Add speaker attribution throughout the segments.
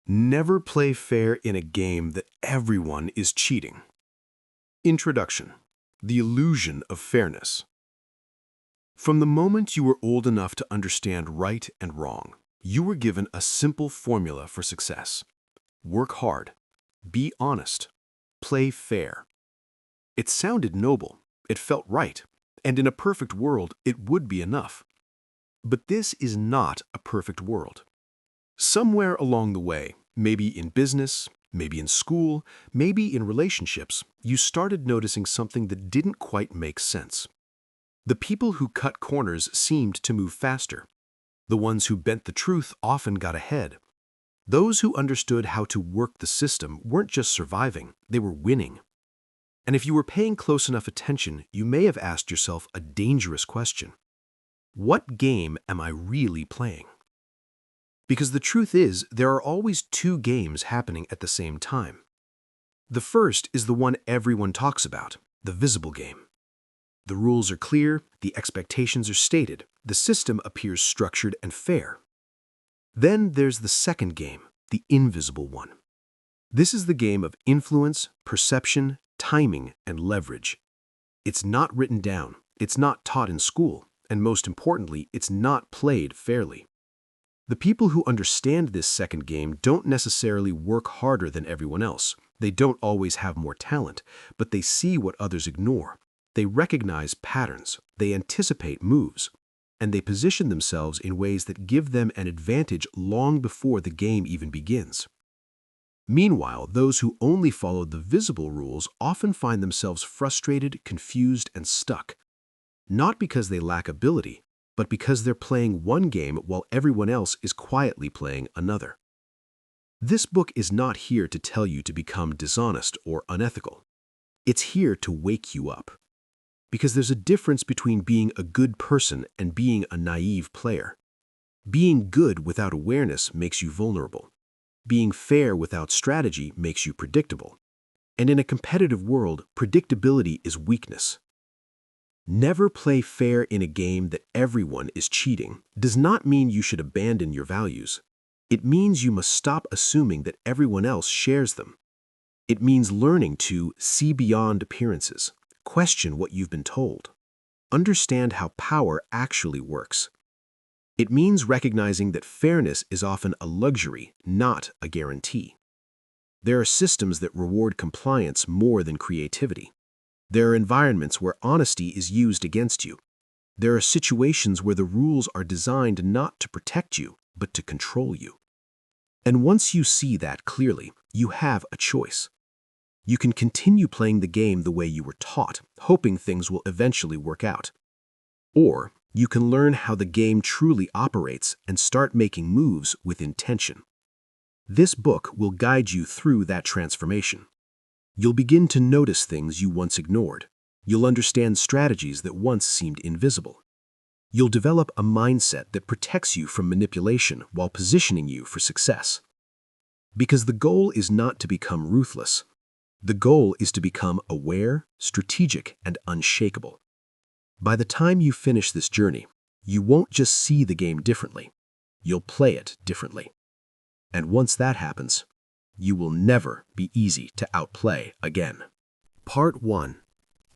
Speaker 1: Never play fair in a game that everyone is cheating. Introduction: The illusion of fairness. From the moment you were old enough to understand right and wrong, you were given a simple formula for success. Work hard, be honest, play fair. It sounded noble, it felt right, and in a perfect world, it would be enough. But this is not a perfect world. Somewhere along the way, maybe in business, maybe in school, maybe in relationships, you started noticing something that didn't quite make sense. The people who cut corners seemed to move faster. The ones who bent the truth often got ahead. Those who understood how to work the system weren't just surviving, they were winning. And if you were paying close enough attention, you may have asked yourself a dangerous question. What game am I really playing? Because the truth is, there are always two games happening at the same time. The first is the one everyone talks about, the visible game. The rules are clear, the expectations are stated, the system appears structured and fair. Then there's the second game, the invisible one. This is the game of influence, perception, timing, and leverage. It's not written down, it's not taught in school, and most importantly, it's not played fairly. The people who understand this second game don't necessarily work harder than everyone else. They don't always have more talent, but they see what others ignore. They recognize patterns, they anticipate moves, and they position themselves in ways that give them an advantage long before the game even begins. Meanwhile, those who only follow the visible rules often find themselves frustrated, confused, and stuck, not because they lack ability, but because they're playing one game while everyone else is quietly playing another. This book is not here to tell you to become dishonest or unethical. It's here to wake you up. Because there's a difference between being a good person and being a naive player. Being good without awareness makes you vulnerable. Being fair without strategy makes you predictable. And in a competitive world, predictability is weakness. Never play fair in a game that everyone is cheating does not mean you should abandon your values. It means you must stop assuming that everyone else shares them. It means learning to see beyond appearances, question what you've been told, understand how power actually works. It means recognizing that fairness is often a luxury, not a guarantee. There are systems that reward compliance more than creativity. There are environments where honesty is used against you. There are situations where the rules are designed not to protect you, but to control you. And once you see that clearly, you have a choice. You can continue playing the game the way you were taught, hoping things will eventually work out. Or you can learn how the game truly operates and start making moves with intention. This book will guide you through that transformation. You'll begin to notice things you once ignored. You'll understand strategies that once seemed invisible. You'll develop a mindset that protects you from manipulation while positioning you for success. Because the goal is not to become ruthless. The goal is to become aware, strategic, and unshakable. By the time you finish this journey, you won't just see the game differently. You'll play it differently. And once that happens, you will never be easy to outplay again. Part 1.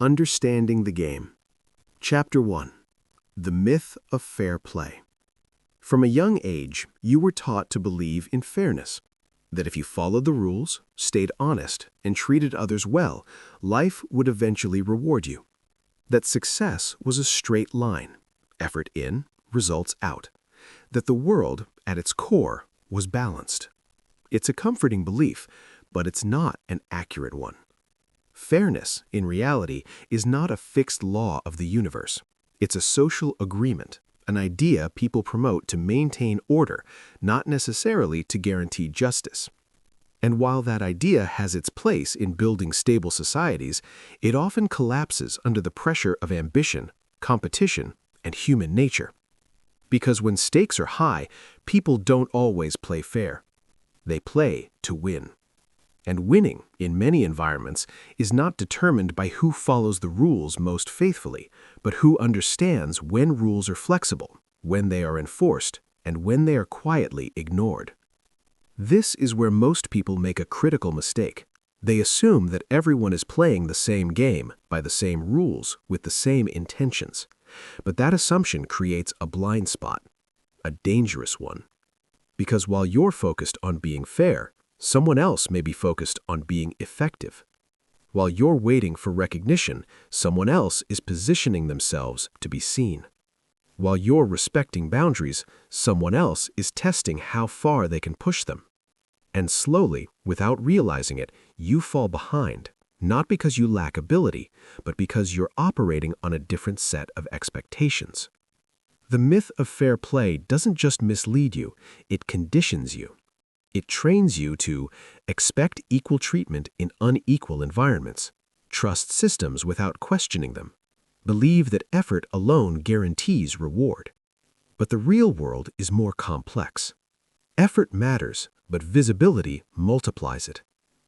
Speaker 1: Understanding the Game. Chapter 1. The Myth of Fair Play. From a young age, you were taught to believe in fairness, that if you followed the rules, stayed honest, and treated others well, life would eventually reward you. That success was a straight line, effort in, results out. That the world, at its core, was balanced. It's a comforting belief, but it's not an accurate one. Fairness, in reality, is not a fixed law of the universe. It's a social agreement, an idea people promote to maintain order, not necessarily to guarantee justice. And while that idea has its place in building stable societies, it often collapses under the pressure of ambition, competition, and human nature. Because when stakes are high, people don't always play fair. They play to win. And winning, in many environments, is not determined by who follows the rules most faithfully, but who understands when rules are flexible, when they are enforced, and when they are quietly ignored.
Speaker 2: This is where most people make a critical mistake. They assume that everyone is playing the same game, by the same rules, with the same intentions. But that assumption creates a blind spot, a dangerous one. Because while you're focused on being fair, someone else may be focused on being effective. While you're waiting for recognition, someone else is positioning themselves to be seen. While you're respecting boundaries, someone else is testing how far they can push them. And slowly, without realizing it, you fall behind, not because you lack ability, but because you're operating on a different set of expectations. The myth of fair play doesn't just mislead you, it conditions you. It trains you to expect equal treatment in unequal environments, trust systems without questioning them, believe that effort alone guarantees reward. But the real world is more complex. Effort matters, but visibility multiplies it.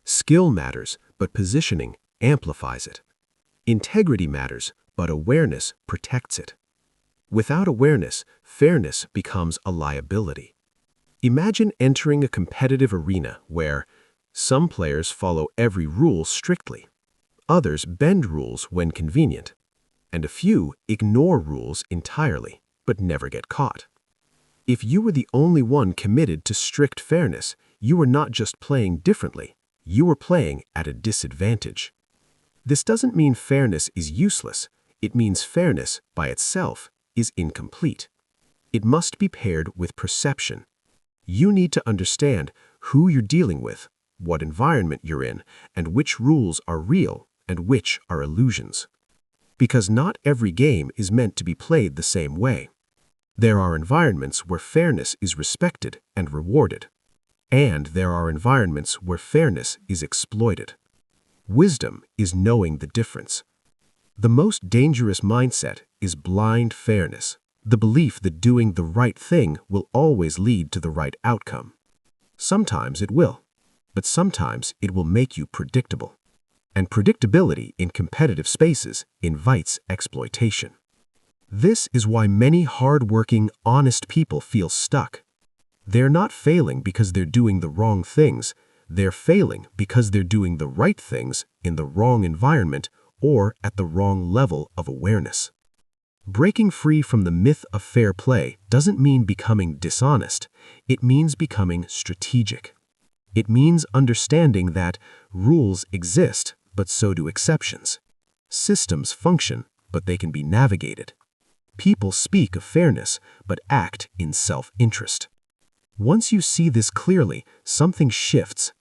Speaker 2: Skill matters, but positioning amplifies it. Integrity matters, but awareness protects it. Without awareness, fairness becomes a liability. Imagine entering a competitive arena where some players follow every rule strictly, others bend rules when convenient, and a few ignore rules entirely, but never get caught. If you were the only one committed to strict fairness, you were not just playing differently, you were playing at a disadvantage. This doesn't mean fairness is useless, it means fairness, by itself, is incomplete. It must be paired with perception. You need to understand who you're dealing with, what environment you're in, and which rules are real and which are illusions. Because not every game is meant to be played the same way. There are environments where fairness is respected and rewarded, and there are environments where fairness is exploited. Wisdom is knowing the difference. The most dangerous mindset is blind fairness, the belief that doing the right thing will always lead to the right outcome. Sometimes it will, but sometimes it will make you predictable. And predictability in competitive spaces invites exploitation. This is why many hard-working, honest people feel stuck. They're not failing because they're doing the wrong things. They're failing because they're doing the right things in the wrong environment or at the wrong level of awareness. Breaking free from the myth of fair play doesn't mean becoming dishonest. It means becoming strategic. It means understanding that rules exist, but so do exceptions. Systems function, but they can be navigated. People speak of fairness, but act in self-interest. Once you see this clearly, something shifts.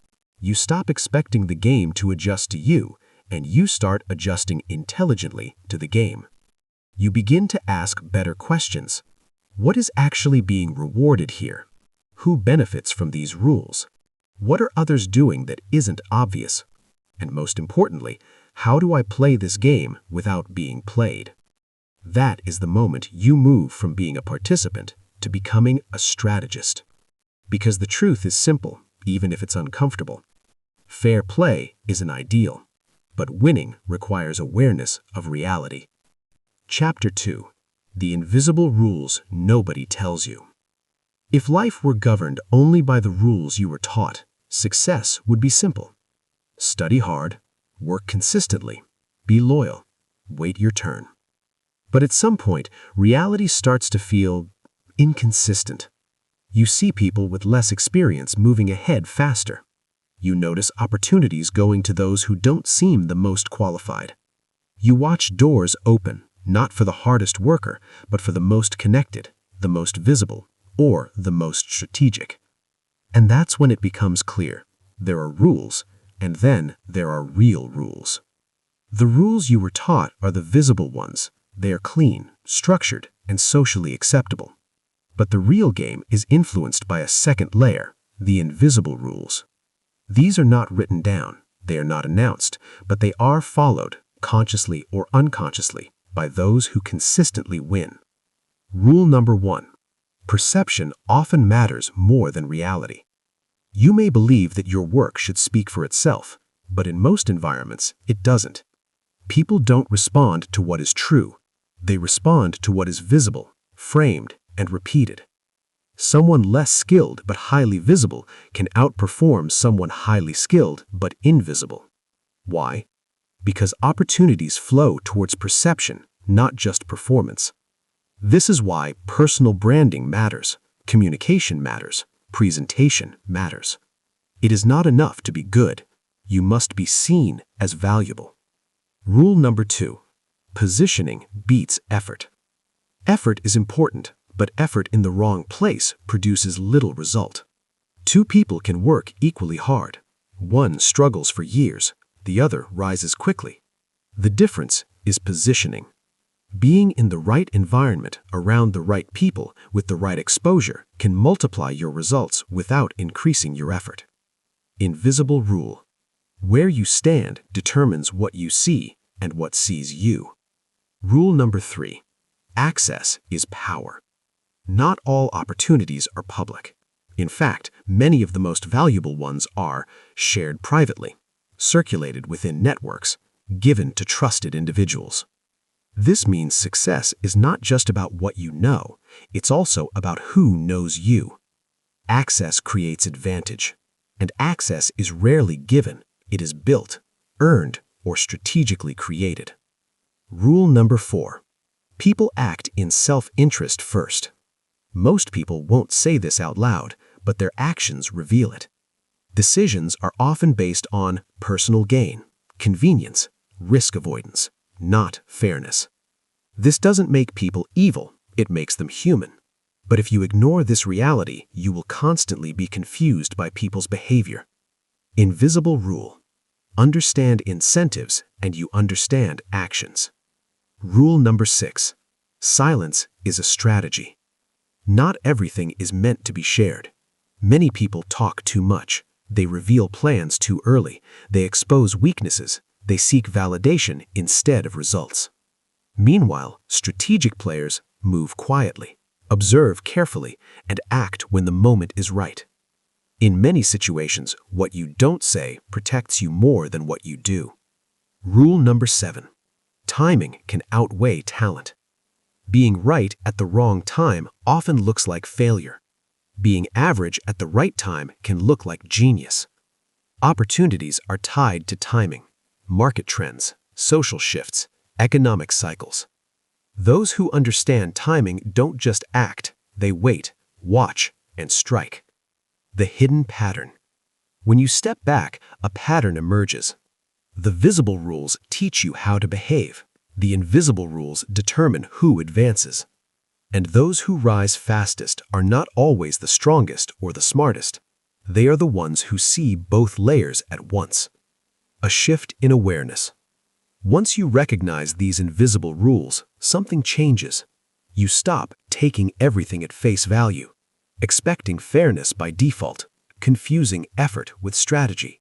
Speaker 2: You stop expecting the game to adjust to you, and you start adjusting intelligently to the game. You begin to ask better questions. What is actually being rewarded here? Who benefits from these rules? What are others doing that isn't obvious? And most importantly, how do I play this game without being played? That is the moment you move from being a participant to becoming a strategist. Because the truth is simple, even if it's uncomfortable. Fair play is an ideal, but winning requires awareness of reality. Chapter 2. The Invisible Rules Nobody Tells You. If life were governed only by the rules you were taught, success would be simple. Study hard, work consistently, be loyal, wait your turn. But at some point, reality starts to feel inconsistent. You see people with less experience moving ahead faster. You notice opportunities going to those who don't seem the most qualified. You watch doors open, not for the hardest worker, but for the most connected, the most visible, or the most strategic. And that's when it becomes clear. There are rules, and then there are real rules. The rules you were taught are the visible ones. They are clean, structured, and socially acceptable. But the real game is influenced by a second layer, the invisible rules. These are not written down, they are not announced, but they are followed, consciously or unconsciously, by those who consistently win. Rule number 1. Perception often matters more than reality. You may believe that your work should speak for itself, but in most environments, it doesn't. People don't respond to what is true. They respond to what is visible, framed, and repeated. Someone less skilled but highly visible can outperform someone highly skilled but invisible. Why? Because opportunities flow towards perception, not just performance. This is why personal branding matters, communication matters, presentation matters. It is not enough to be good. You must be seen as valuable. Rule number 2. Positioning beats effort. Effort is important, but effort in the wrong place produces little result. Two people can work equally hard. One struggles for years, the other rises quickly. The difference is positioning. Being in the right environment, around the right people, with the right exposure, can multiply your results without increasing your effort. Invisible rule. Where you stand determines what you see and what sees you. Rule number 3. Access is power. Not all opportunities are public. In fact, many of the most valuable ones are shared privately, circulated within networks, given to trusted individuals. This means success is not just about what you know, it's also about who knows you. Access creates advantage, and access is rarely given, it is built, earned, or strategically created. Rule number 4. People act in self-interest first. Most people won't say this out loud, but their actions reveal it. Decisions are often based on personal gain, convenience, risk avoidance, not fairness. This doesn't make people evil, it makes them human. But if you ignore this reality, you will constantly be confused by people's behavior. Invisible rule. Understand incentives and you understand actions. Rule number 6. Silence is a strategy. Not everything is meant to be shared. Many people talk too much. They reveal plans too early. They expose weaknesses. They seek validation instead of results. Meanwhile, strategic players move quietly, observe carefully, and act when the moment is right. In many situations, what you don't say protects you more than what you do. Rule number 7. Timing can outweigh talent. Being right at the wrong time often looks like failure. Being average at the right time can look like genius. Opportunities are tied to timing, market trends, social shifts, economic cycles. Those who understand timing don't just act, they wait, watch, and strike. The hidden pattern. When you step back, a pattern emerges. The visible rules teach you how to behave. The invisible rules determine who advances. And those who rise fastest are not always the strongest or the smartest. They are the ones who see both layers at once. A shift in awareness. Once you recognize these invisible rules, something changes. You stop taking everything at face value, expecting fairness by default, confusing effort with strategy.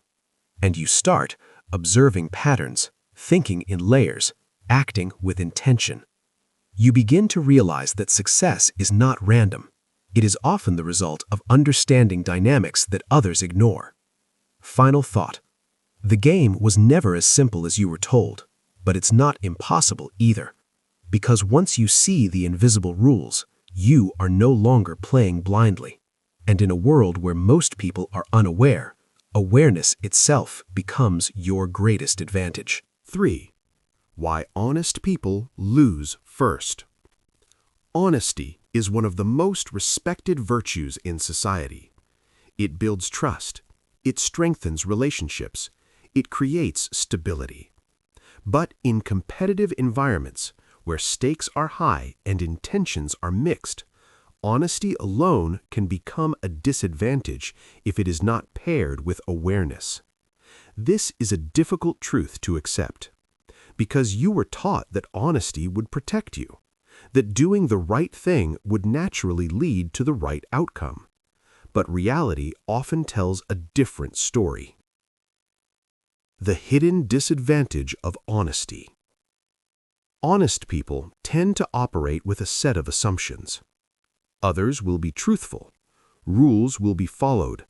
Speaker 2: And you start observing patterns, thinking in layers, acting with intention. You begin to realize that success is not random. It is often the result of understanding dynamics that others ignore. Final thought. The game was never as simple as you were told, but it's not impossible either. Because once you see the invisible rules, you are no longer playing blindly. And in a world where most people are unaware, awareness itself becomes your greatest advantage.
Speaker 1: 3. Why honest people lose first. Honesty is one of the most respected virtues in society. It builds trust. It strengthens relationships. It creates stability. But in competitive environments, where stakes are high and intentions are mixed, honesty alone can become a disadvantage if it is not paired with awareness. This is a difficult truth to accept, because you were taught that honesty would protect you, that doing the right thing would naturally lead to the right outcome. But reality often tells a different story. The hidden disadvantage of honesty. Honest people tend to operate with a set of assumptions. Others will be truthful. Rules will be followed.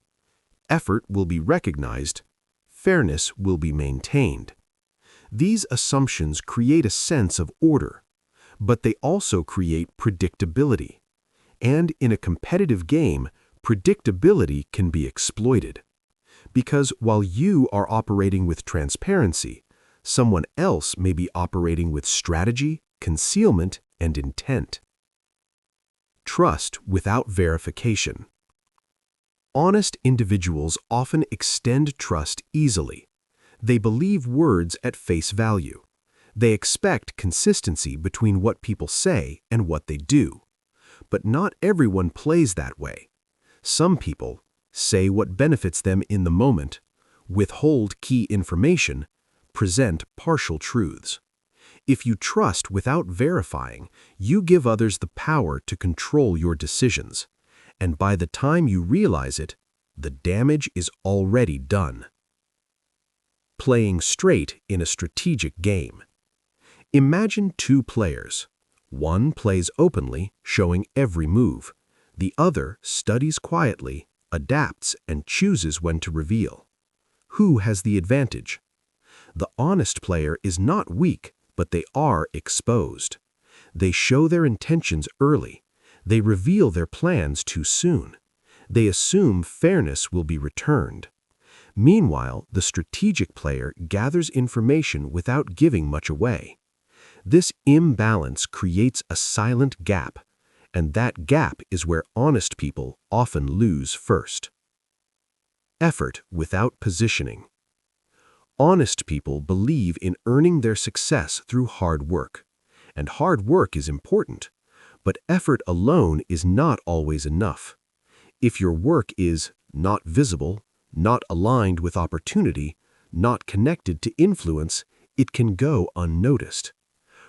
Speaker 1: Effort will be recognized. Fairness will be maintained. These assumptions create a sense of order, but they also create predictability. And in a competitive game, predictability can be exploited. Because while you are operating with transparency, someone else may be operating with strategy, concealment, and intent. Trust without verification. Honest individuals often extend trust easily. They believe words at face value. They expect consistency between what people say and what they do. But not everyone plays that way. Some people say what benefits them in the moment, withhold key information, present partial truths. If you trust without verifying, you give others the power to control your decisions. And by the time you realize it, the damage is already done. Playing straight in a strategic game. Imagine two players. One plays openly, showing every move. The other studies quietly, adapts, and chooses when to reveal. Who has the advantage? The honest player is not weak, but they are exposed. They show their intentions early. They reveal their plans too soon. They assume fairness will be returned. Meanwhile, the strategic player gathers information without giving much away. This imbalance creates a silent gap, and that gap is where honest people often lose first. Effort without positioning. Honest people believe in earning their success through hard work, and hard work is important, but effort alone is not always enough. If your work is not visible, not aligned with opportunity, not connected to influence, it can go unnoticed.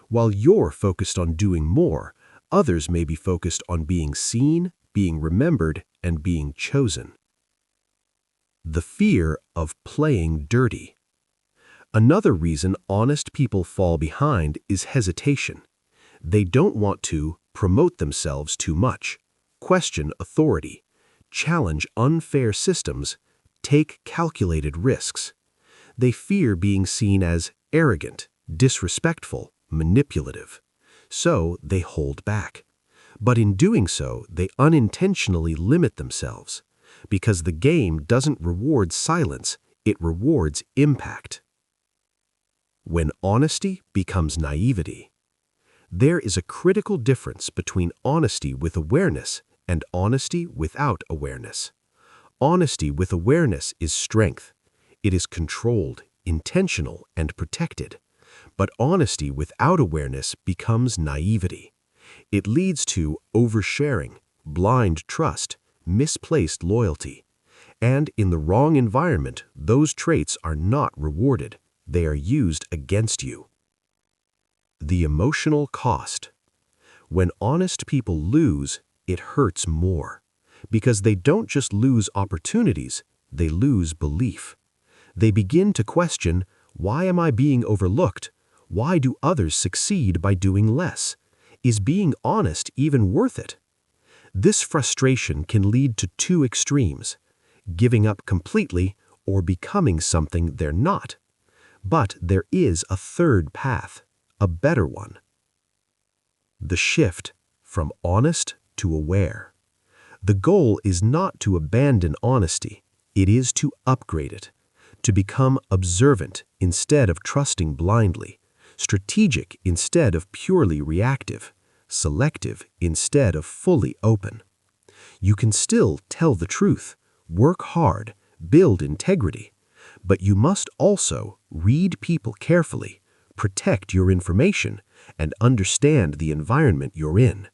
Speaker 1: While you're focused on doing more, others may be focused on being seen, being remembered, and being chosen. The fear of playing dirty. Another reason honest people fall behind is hesitation. They don't want to promote themselves too much, question authority, challenge unfair systems, take calculated risks. They fear being seen as arrogant, disrespectful, manipulative. So they hold back. But in doing so, they unintentionally limit themselves. Because the game doesn't reward silence, it rewards impact. When honesty becomes naivety. There is a critical difference between honesty with awareness and honesty without awareness. Honesty with awareness is strength. It is controlled, intentional, and protected. But honesty without awareness becomes naivety. It leads to oversharing, blind trust, misplaced loyalty. And in the wrong environment, those traits are not rewarded. They are used against you. The emotional cost. When honest people lose, it hurts more. Because they don't just lose opportunities, they lose belief. They begin to question, why am I being overlooked? Why do others succeed by doing less? Is being honest even worth it? This frustration can lead to two extremes, giving up completely or becoming something they're not. But there is a third path, a better one. The shift from honest to aware. The goal is not to abandon honesty, it is to upgrade it, to become observant instead of trusting blindly, strategic instead of purely reactive, selective instead of fully open. You can still tell the truth, work hard, build integrity, but you must also read people carefully, protect your information, and understand the environment you're in,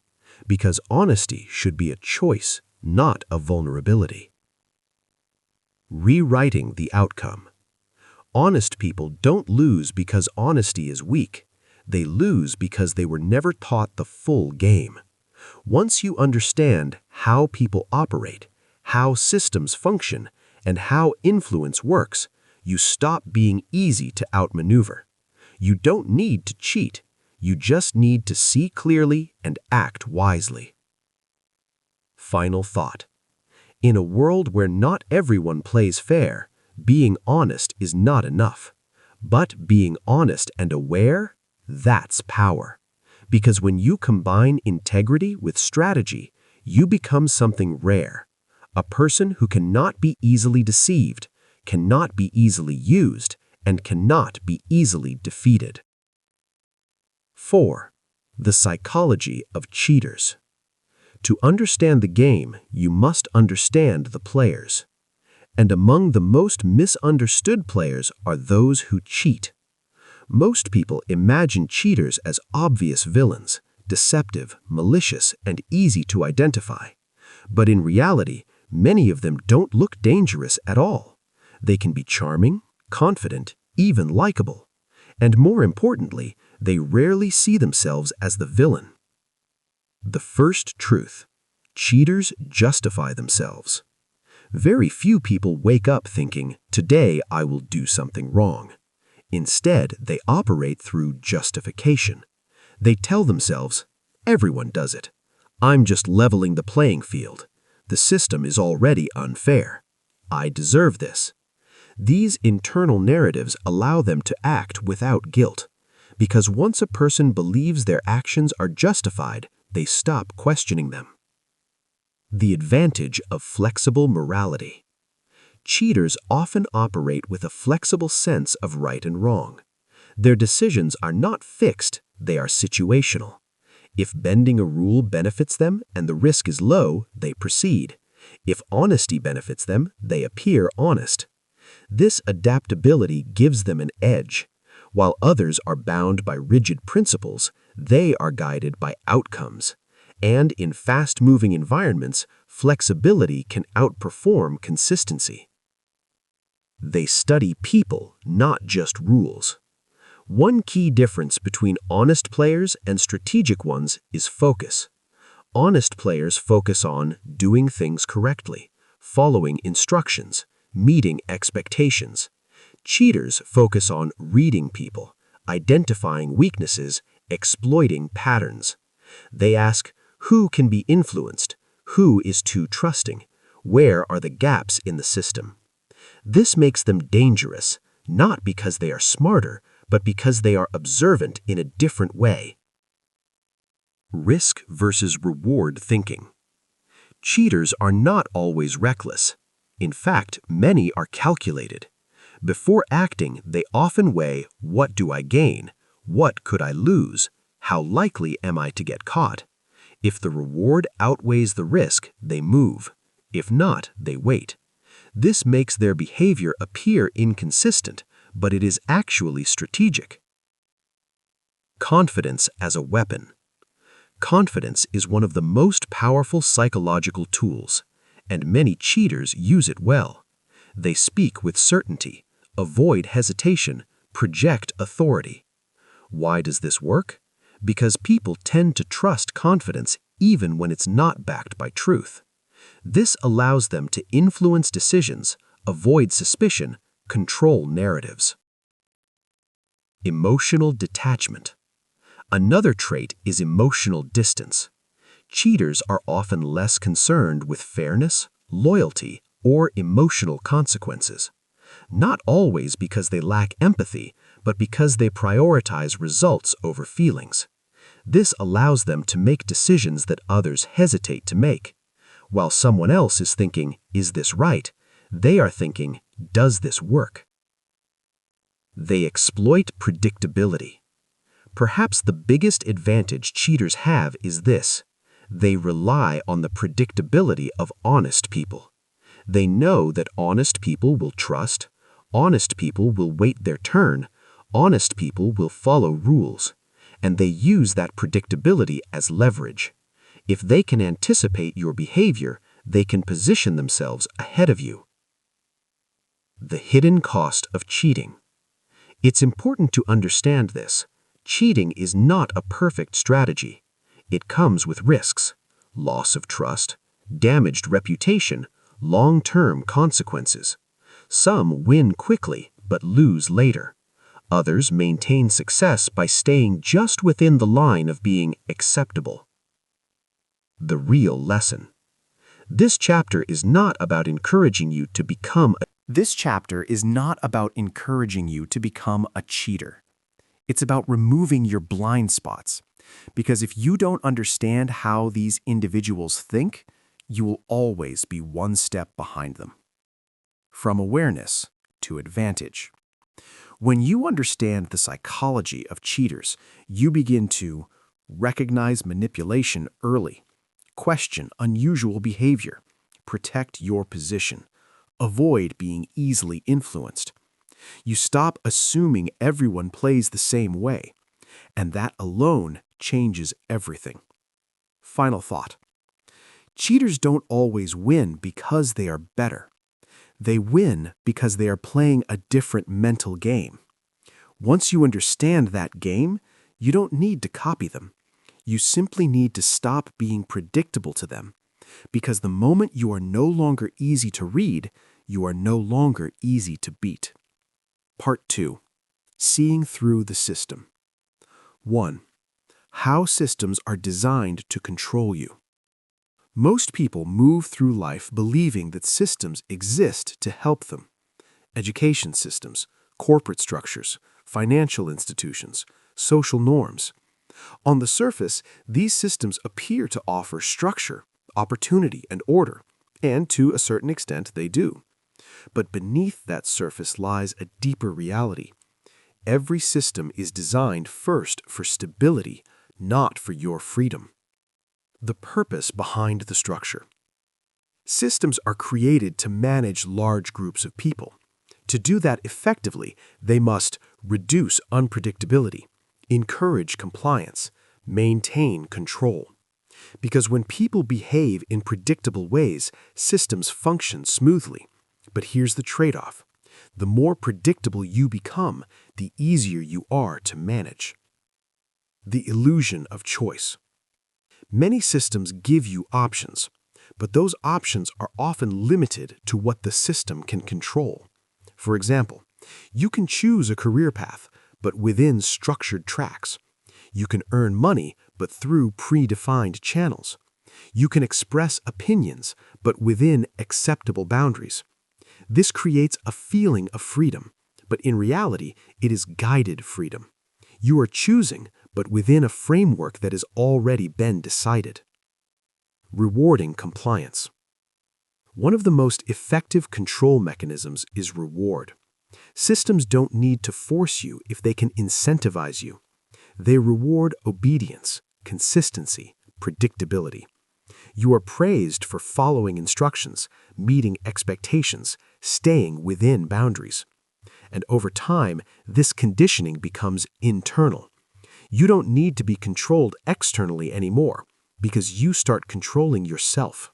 Speaker 1: because honesty should be a choice, not a vulnerability. Rewriting the outcome. Honest people don't lose because honesty is weak. They lose because they were never taught the full game. Once you understand how people operate, how systems function, and how influence works, you stop being easy to outmaneuver. You don't need to cheat. You just need to see clearly and act wisely. Final thought. In a world where not everyone plays fair, being honest is not enough. But being honest and aware, that's power. Because when you combine integrity with strategy,
Speaker 2: You become something rare, a person who cannot be easily deceived, cannot be easily used, and cannot be easily defeated. 4. The psychology of cheaters. To understand the game, you must understand the players. And among the most misunderstood players are those who cheat. Most people imagine cheaters as obvious villains, deceptive, malicious, and easy to identify. But in reality, many of them don't look dangerous at all. They can be charming, confident, even likable. And more importantly, they rarely see themselves as the villain. The first truth: cheaters justify themselves. Very few people wake up thinking, "Today I will do something wrong." Instead, they operate through justification. They tell themselves, "Everyone does it. I'm just leveling the playing field. The system is already unfair. I deserve this." These internal narratives allow them to act without guilt, because once a person believes their actions are justified, they stop questioning them. The advantage of flexible morality. Cheaters often operate with a flexible sense of right and wrong. Their decisions are not fixed, they are situational. If bending a rule benefits them and the risk is low, they proceed. If honesty benefits them, they appear honest. This adaptability gives them an edge. While others are bound by rigid principles, they are guided by outcomes. And in fast-moving environments, flexibility can outperform consistency. They study people, not just rules. One key difference between honest players and strategic ones is focus. Honest players focus on doing things correctly, following instructions, meeting expectations. Cheaters focus on reading people, identifying weaknesses, exploiting patterns. They ask, who can be influenced? Who is too trusting? Where are the gaps in the system? This makes them dangerous, not because they are smarter, but because they are observant in a different way. Risk versus reward thinking. Cheaters are not always reckless. In fact, many are calculated. Before acting, they often weigh, what do I gain? What could I lose? How likely am I to get caught? If the reward outweighs the risk, they move. If not, they wait. This makes their behavior appear inconsistent, but it is actually strategic. Confidence as a weapon. Confidence is one of the most powerful psychological tools, and many cheaters use it well. They speak with certainty, avoid hesitation, project authority. Why does this work? Because people tend to trust confidence even when it's not backed by truth. This allows them to influence decisions, avoid suspicion, control narratives. Emotional detachment. Another trait is emotional distance. Cheaters are often less concerned with fairness, loyalty, or emotional consequences. Not always because they lack empathy, but because they prioritize results over feelings. This allows them to make decisions that others hesitate to make. While someone else is thinking, is this right? They are thinking, does this work? They exploit predictability. Perhaps the biggest advantage cheaters have is this: they rely on the predictability of honest people. They know that honest people will trust, honest people will wait their turn, honest people will follow rules, and they use that predictability as leverage. If they can anticipate your behavior, they can position themselves ahead of you. The hidden cost of cheating. It's important to understand this. Cheating is not a perfect strategy. It comes with risks: loss of trust, damaged reputation, long-term consequences. Some win quickly but lose later. Others maintain success by staying just within the line of being acceptable. The real lesson. This chapter is not about encouraging you to become a
Speaker 3: cheater. It's about removing your blind spots. Because if you don't understand how these individuals think, you will always be one step behind them. From awareness to advantage. When you understand the psychology of cheaters, you begin to recognize manipulation early, question unusual behavior, protect your position, avoid being easily influenced. You stop assuming everyone plays the same way, and that alone changes everything. Final thought. Cheaters don't always win because they are better. They win because they are playing a different mental game. Once you understand that game, you don't need to copy them. You simply need to stop being predictable to them, because the moment you are no longer easy to read, you are no longer easy to beat. Part 2. Seeing through the system. 1. How systems are designed to control you. Most people move through life believing that systems exist to help them. Education systems, corporate structures, financial institutions, social norms. On the surface, these systems appear to offer structure, opportunity, and order, and to a certain extent they do. But beneath that surface lies a deeper reality. Every system is designed first for stability, not for your freedom. The purpose behind the structure. Systems are created to manage large groups of people. To do that effectively, they must reduce unpredictability, encourage compliance, maintain control. Because when people behave in predictable ways, systems function smoothly. But here's the trade-off. The more predictable you become, the easier you are to manage. The illusion of choice. Many systems give you options, but those options are often limited to what the system can control. For example, you can choose a career path, but within structured tracks. You can earn money, but through predefined channels. You can express opinions, but within acceptable boundaries. This creates a feeling of freedom, but in reality, it is guided freedom. You are choosing, but within a framework that has already been decided. Rewarding compliance. One of the most effective control mechanisms is reward. Systems don't need to force you if they can incentivize you. They reward obedience, consistency, predictability. You are praised for following instructions, meeting expectations, staying within boundaries. And over time, this conditioning becomes internal. You don't need to be controlled externally anymore because you start controlling yourself.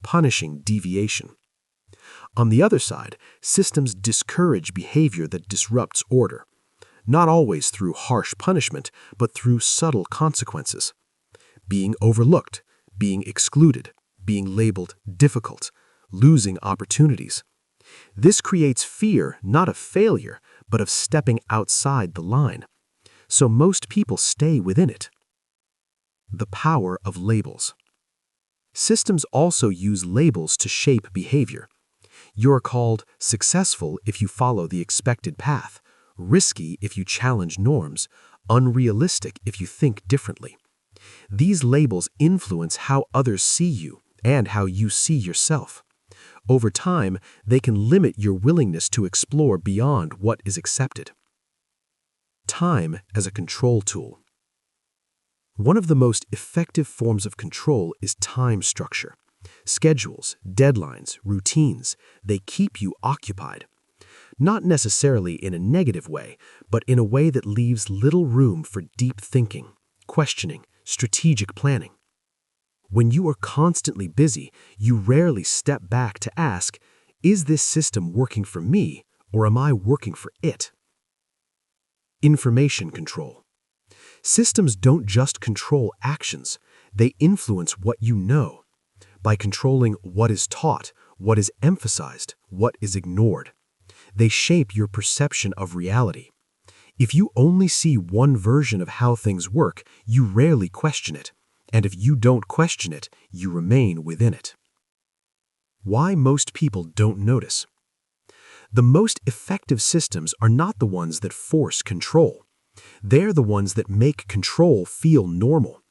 Speaker 3: Punishing deviation. On the other side, systems discourage behavior that disrupts order, not always through harsh punishment, but through subtle consequences. Being overlooked, being excluded, being labeled difficult, losing opportunities. This creates fear not of failure, but of stepping outside the line. So most people stay within it. The power of labels. Systems also use labels to shape behavior. You're called successful if you follow the expected path, risky if you challenge norms, unrealistic if you think differently. These labels influence how others see you and how you see yourself. Over time, they can limit your willingness to explore beyond what is accepted. Time as a control tool. One of the most effective forms of control is time structure. Schedules, deadlines, routines, they keep you occupied. Not necessarily in a negative way, but in a way that leaves little room for deep thinking, questioning, strategic planning. When you are constantly busy, you rarely step back to ask, is this system working for me or am I working for it? Information control. Systems don't just control actions, they influence what you know. By controlling what is taught, what is emphasized, what is ignored. They shape your perception of reality. If you only see one version of how things work, you rarely question it. And if you don't question it, you remain within it. Why most people don't notice. The most effective systems are not the ones that force control.
Speaker 2: They're the ones that make control feel normal.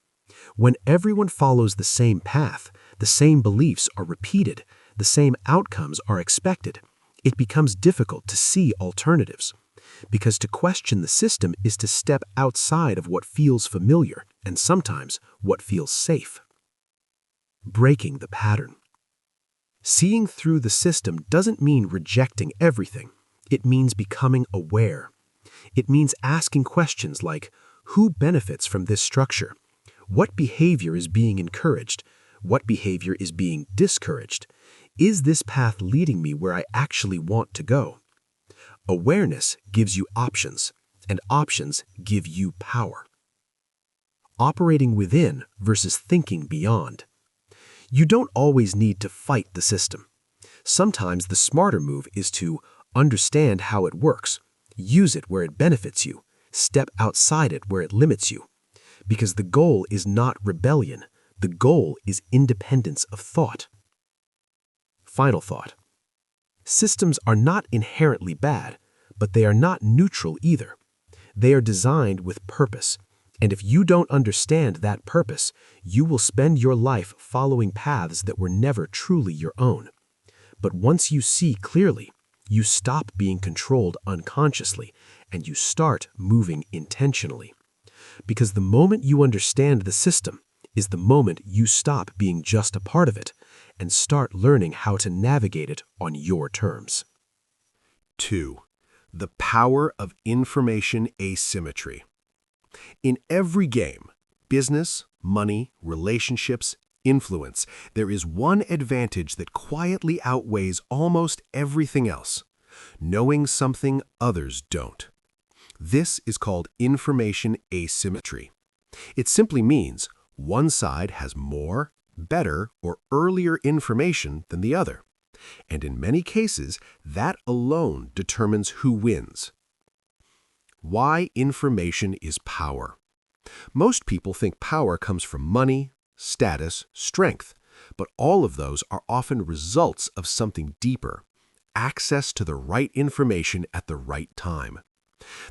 Speaker 2: When everyone follows the same path, the same beliefs are repeated, the same outcomes are expected, it becomes difficult to see alternatives. Because to question the system is to step outside of what feels familiar and sometimes what feels safe. Breaking the pattern. Seeing through the system doesn't mean rejecting everything. It means becoming aware. It means asking questions like, who benefits from this structure? What behavior is being encouraged? What behavior is being discouraged? Is this path leading me where I actually want to go? Awareness gives you options, and options give you power. Operating within versus thinking beyond. You don't always need to fight the system. Sometimes the smarter move is to understand how it works, use it where it benefits you, step outside it where it limits you. Because the goal is not rebellion, the goal is independence of thought. Final thought. Systems are not inherently bad, but they are not neutral either. They are designed with purpose, and if you don't understand that purpose, you will spend your life following paths that were never truly your own. But once you see clearly, you stop being controlled unconsciously, and you start moving intentionally. Because the moment you understand the system is the moment you stop being just a part of it and start learning how to navigate it on your terms.
Speaker 1: 2. The power of information asymmetry. In every game, business, money, relationships, influence, there is one advantage that quietly outweighs almost everything else: knowing something others don't. This is called information asymmetry. It simply means one side has more, better, or earlier information than the other. And in many cases, that alone determines who wins. Why information is power. Most people think power comes from money, status, strength, but all of those are often results of something deeper: access to the right information at the right time.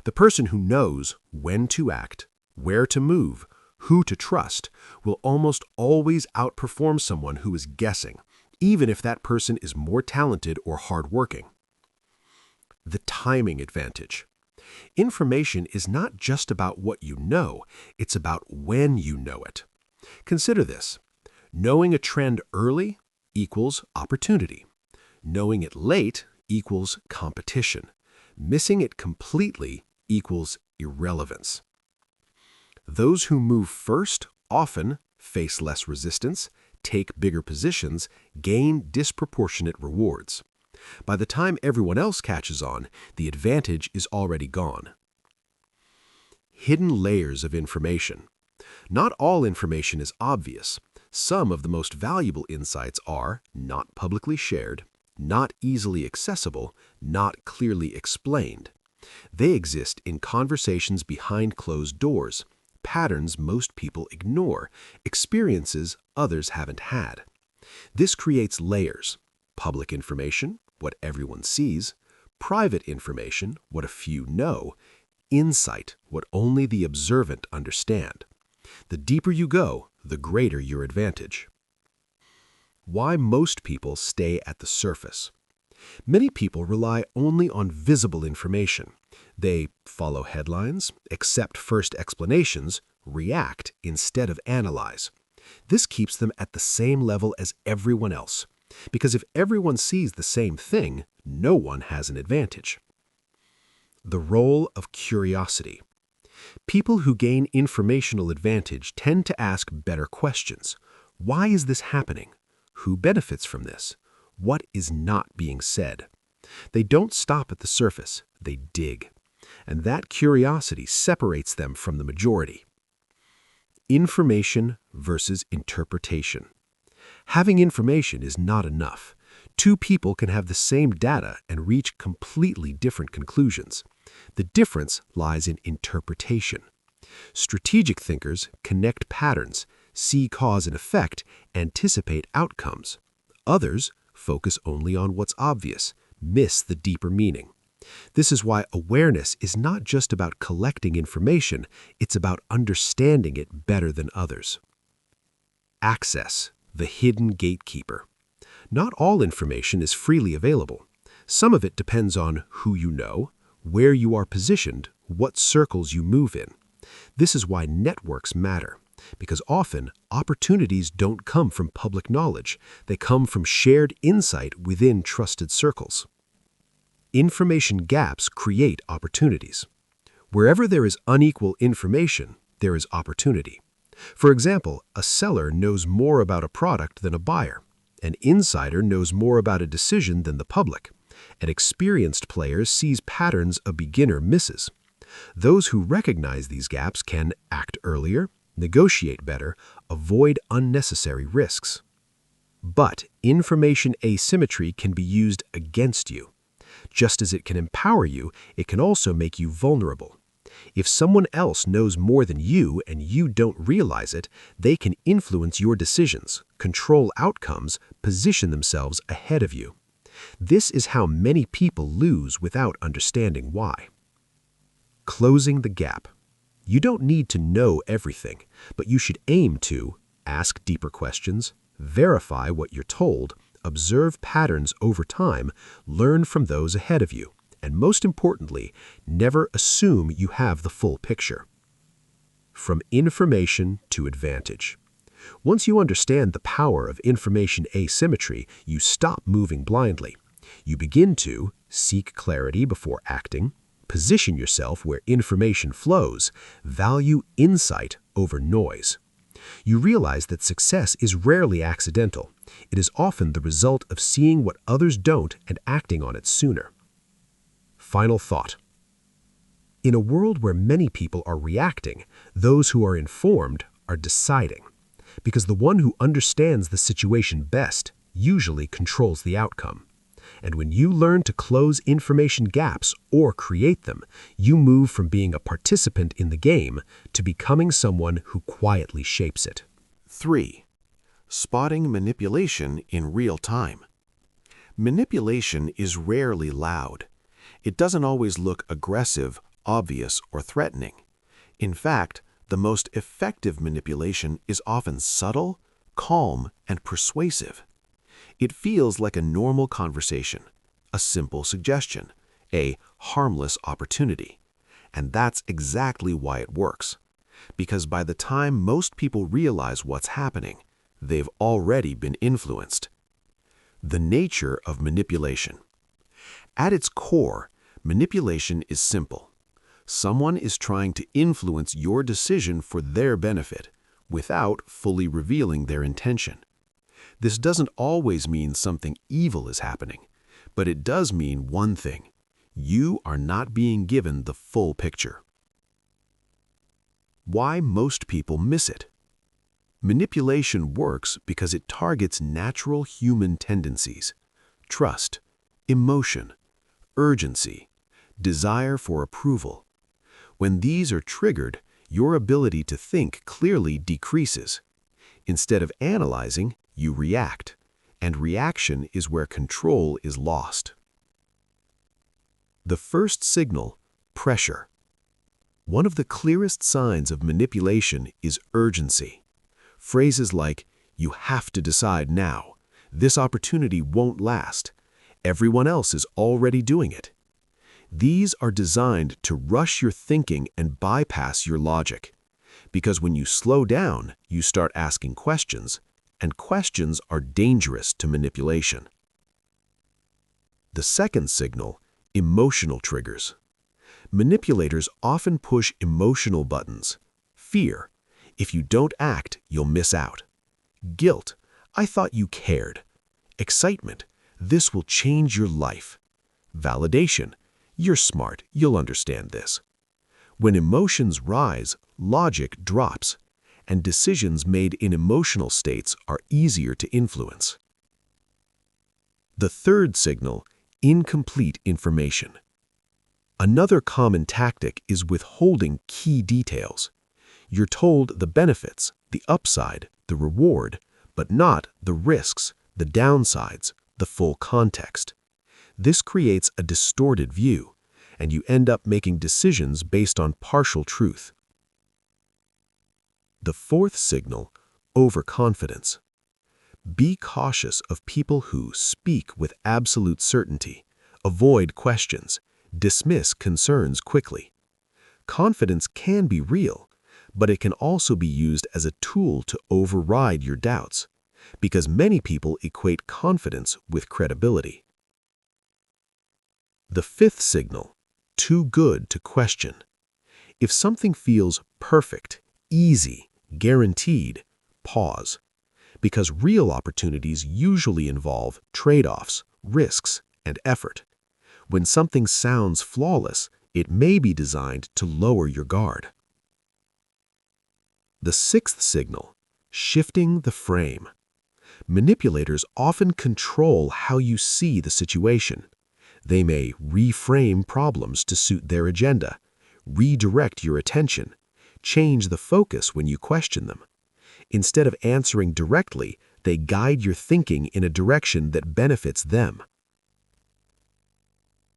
Speaker 1: The person who knows when to act, where to move, who to trust, will almost always outperform someone who is guessing, even if that person is more talented or hardworking. The timing advantage. Information is not just about what you know, it's about when you know it. Consider this. Knowing a trend early equals opportunity. Knowing it late equals competition. Missing it completely equals irrelevance. Those who move first often face less resistance, take bigger positions, gain disproportionate rewards. By the time everyone else catches on, the advantage is already gone. Hidden layers of information. Not all information is obvious. Some of the most valuable insights are not publicly shared, not easily accessible, not clearly explained. They exist in conversations behind closed doors, patterns most people ignore, experiences others haven't had. This creates layers: public information, what everyone sees; private information, what a few know; insight, what only the observant understand. The deeper you go, the greater your advantage. Why most people stay at the surface. Many people rely only on visible information. They follow headlines, accept first explanations, react instead of analyze. This keeps them at the same level as everyone else, because if everyone sees the same thing, no one has an advantage. The role of curiosity. People who gain informational advantage tend to ask better questions. Why is this happening? Who benefits from this? What is not being said? They don't stop at the surface, they dig. And that curiosity separates them from the majority. Information versus interpretation. Having information is not enough. Two people can have the same data and reach completely different conclusions. The difference lies in interpretation. Strategic thinkers connect patterns, see cause and effect, anticipate outcomes. Others focus only on what's obvious, miss the deeper meaning.
Speaker 2: This is why awareness is not just about collecting information, it's about understanding it better than others. Access, the hidden gatekeeper. Not all information is freely available. Some of it depends on who you know, where you are positioned, what circles you move in. This is why networks matter, because often opportunities don't come from public knowledge. They come from shared insight within trusted circles. Information gaps create opportunities. Wherever there is unequal information, there is opportunity. For example, a seller knows more about a product than a buyer. An insider knows more about a decision than the public. An experienced player sees patterns a beginner misses. Those who recognize these gaps can act earlier, negotiate better, avoid unnecessary risks. But information asymmetry can be used against you. Just as it can empower you, it can also make you vulnerable. If someone else knows more than you and you don't realize it, they can influence your decisions, control outcomes, position themselves ahead of you. This is how many people lose without understanding why. Closing the gap. You don't need to know everything, but you should aim to ask deeper questions, verify what you're told, observe patterns over time, learn from those ahead of you, and most importantly, never assume you have the full picture. From information to advantage. Once you understand the power of information asymmetry, you stop moving blindly. You begin to seek clarity before acting, position yourself where information flows, value insight over noise. You realize that success is rarely accidental. It is often the result of seeing what others don't and acting on it sooner. Final thought. In a world where many people are reacting, those who are informed are deciding. Because the one who understands the situation best usually controls the outcome. And when you learn to close information gaps or create them, you move from being a participant in the game to becoming someone who quietly shapes it.
Speaker 1: 3. Spotting manipulation in real time. Manipulation is rarely loud. It doesn't always look aggressive, obvious, or threatening. In fact, the most effective manipulation is often subtle, calm, and persuasive. It feels like a normal conversation, a simple suggestion, a harmless opportunity. And that's exactly why it works. Because by the time most people realize what's happening, they've already been influenced. The nature of manipulation. At its core, manipulation is simple. Someone is trying to influence your decision for their benefit, without fully revealing their intention. This doesn't always mean something evil is happening, but it does mean one thing: you are not being given the full picture. Why most people miss it. Manipulation works because it targets natural human tendencies: trust, emotion, urgency, desire for approval. When these are triggered, your ability to think clearly decreases. Instead of analyzing, you react, and reaction is where control is lost. The first signal, pressure. One of the clearest signs of manipulation is urgency. Phrases like, "You have to decide now," "This opportunity won't last," "Everyone else is already doing it." These are designed to rush your thinking and bypass your logic. Because when you slow down, you start asking questions, and questions are dangerous to manipulation. The second signal, emotional triggers. Manipulators often push emotional buttons. Fear, "If you don't act, you'll miss out." Guilt, "I thought you cared." Excitement, "This will change your life." Validation, "You're smart, you'll understand this." When emotions rise, logic drops, and decisions made in emotional states are easier to influence. The third signal, incomplete information. Another common tactic is withholding key details. You're told the benefits, the upside, the reward, but not the risks, the downsides, the full context. This creates a distorted view,
Speaker 2: and you end up making decisions based on partial truth. The fourth signal, overconfidence. Be cautious of people who speak with absolute certainty, avoid questions, dismiss concerns quickly. Confidence can be real, but it can also be used as a tool to override your doubts, because many people equate confidence with credibility. The fifth signal, too good to question. If something feels perfect, easy, guaranteed, pause, because real opportunities usually involve trade-offs, risks, and effort. When something sounds flawless, it may be designed to lower your guard. The sixth signal, shifting the frame. Manipulators often control how you see the situation. They may reframe problems to suit their agenda, redirect your attention, change the focus when you question them. Instead of answering directly, they guide your thinking in a direction that benefits them.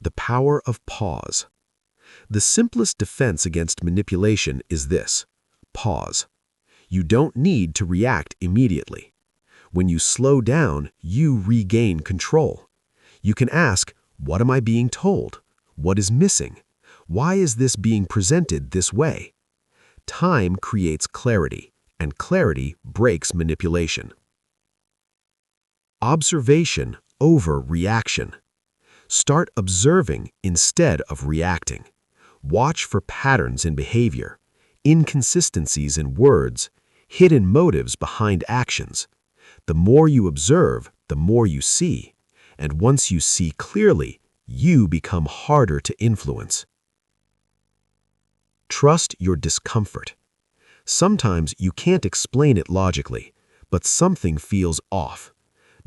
Speaker 2: The power of pause. The simplest defense against manipulation is this: pause. You don't need to react immediately. When you slow down, you regain control. You can ask, what am I being told? What is missing? Why is this being presented this way? Time creates clarity, and clarity breaks manipulation. Observation over reaction. Start observing instead of reacting. Watch for patterns in behavior, inconsistencies in words, hidden motives behind actions. The more you observe, the more you see. And once you see clearly, you become harder to influence. Trust your discomfort. Sometimes you can't explain it logically, but something feels off.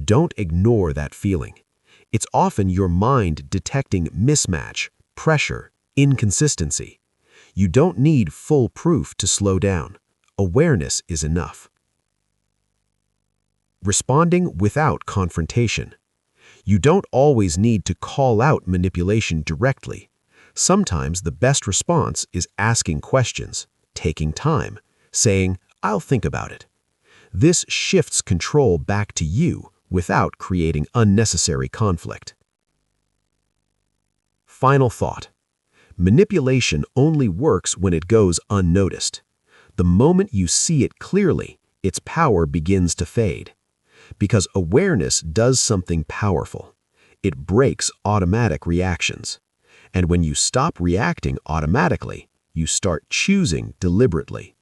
Speaker 2: Don't ignore that feeling. It's often your mind detecting mismatch, pressure, inconsistency. You don't need full proof to slow down. Awareness is enough. Responding without confrontation. You don't always need to call out manipulation directly. Sometimes the best response is asking questions, taking time, saying, "I'll think about it." This shifts control back to you without creating unnecessary conflict. Final thought. Manipulation only works when it goes unnoticed. The moment you see it clearly, its power begins to fade. Because awareness does something powerful. It breaks automatic reactions. And when you stop reacting automatically, you start choosing deliberately.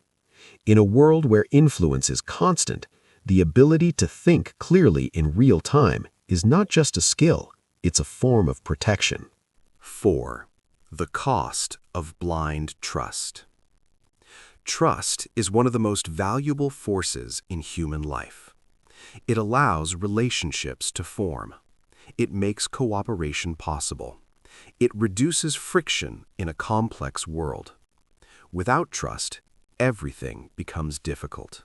Speaker 2: In a world where influence is constant, the ability to think clearly in real time is not just a skill, it's a form of protection.
Speaker 3: 4. The cost of blind trust. Trust is one of the most valuable forces in human life. It allows relationships to form. It makes cooperation possible. It reduces friction in a complex world. Without trust, everything becomes difficult.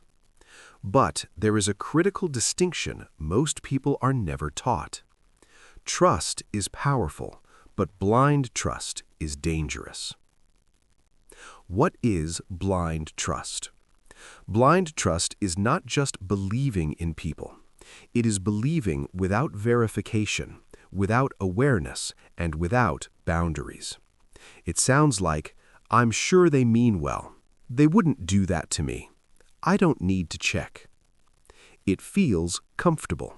Speaker 3: But there is a critical distinction most people are never taught. Trust is powerful, but blind trust is dangerous. What is blind trust? Blind trust is not just believing in people. It is believing without verification, without awareness, and without boundaries. It sounds like, "I'm sure they mean well. They wouldn't do that to me. I don't need to check." It feels comfortable,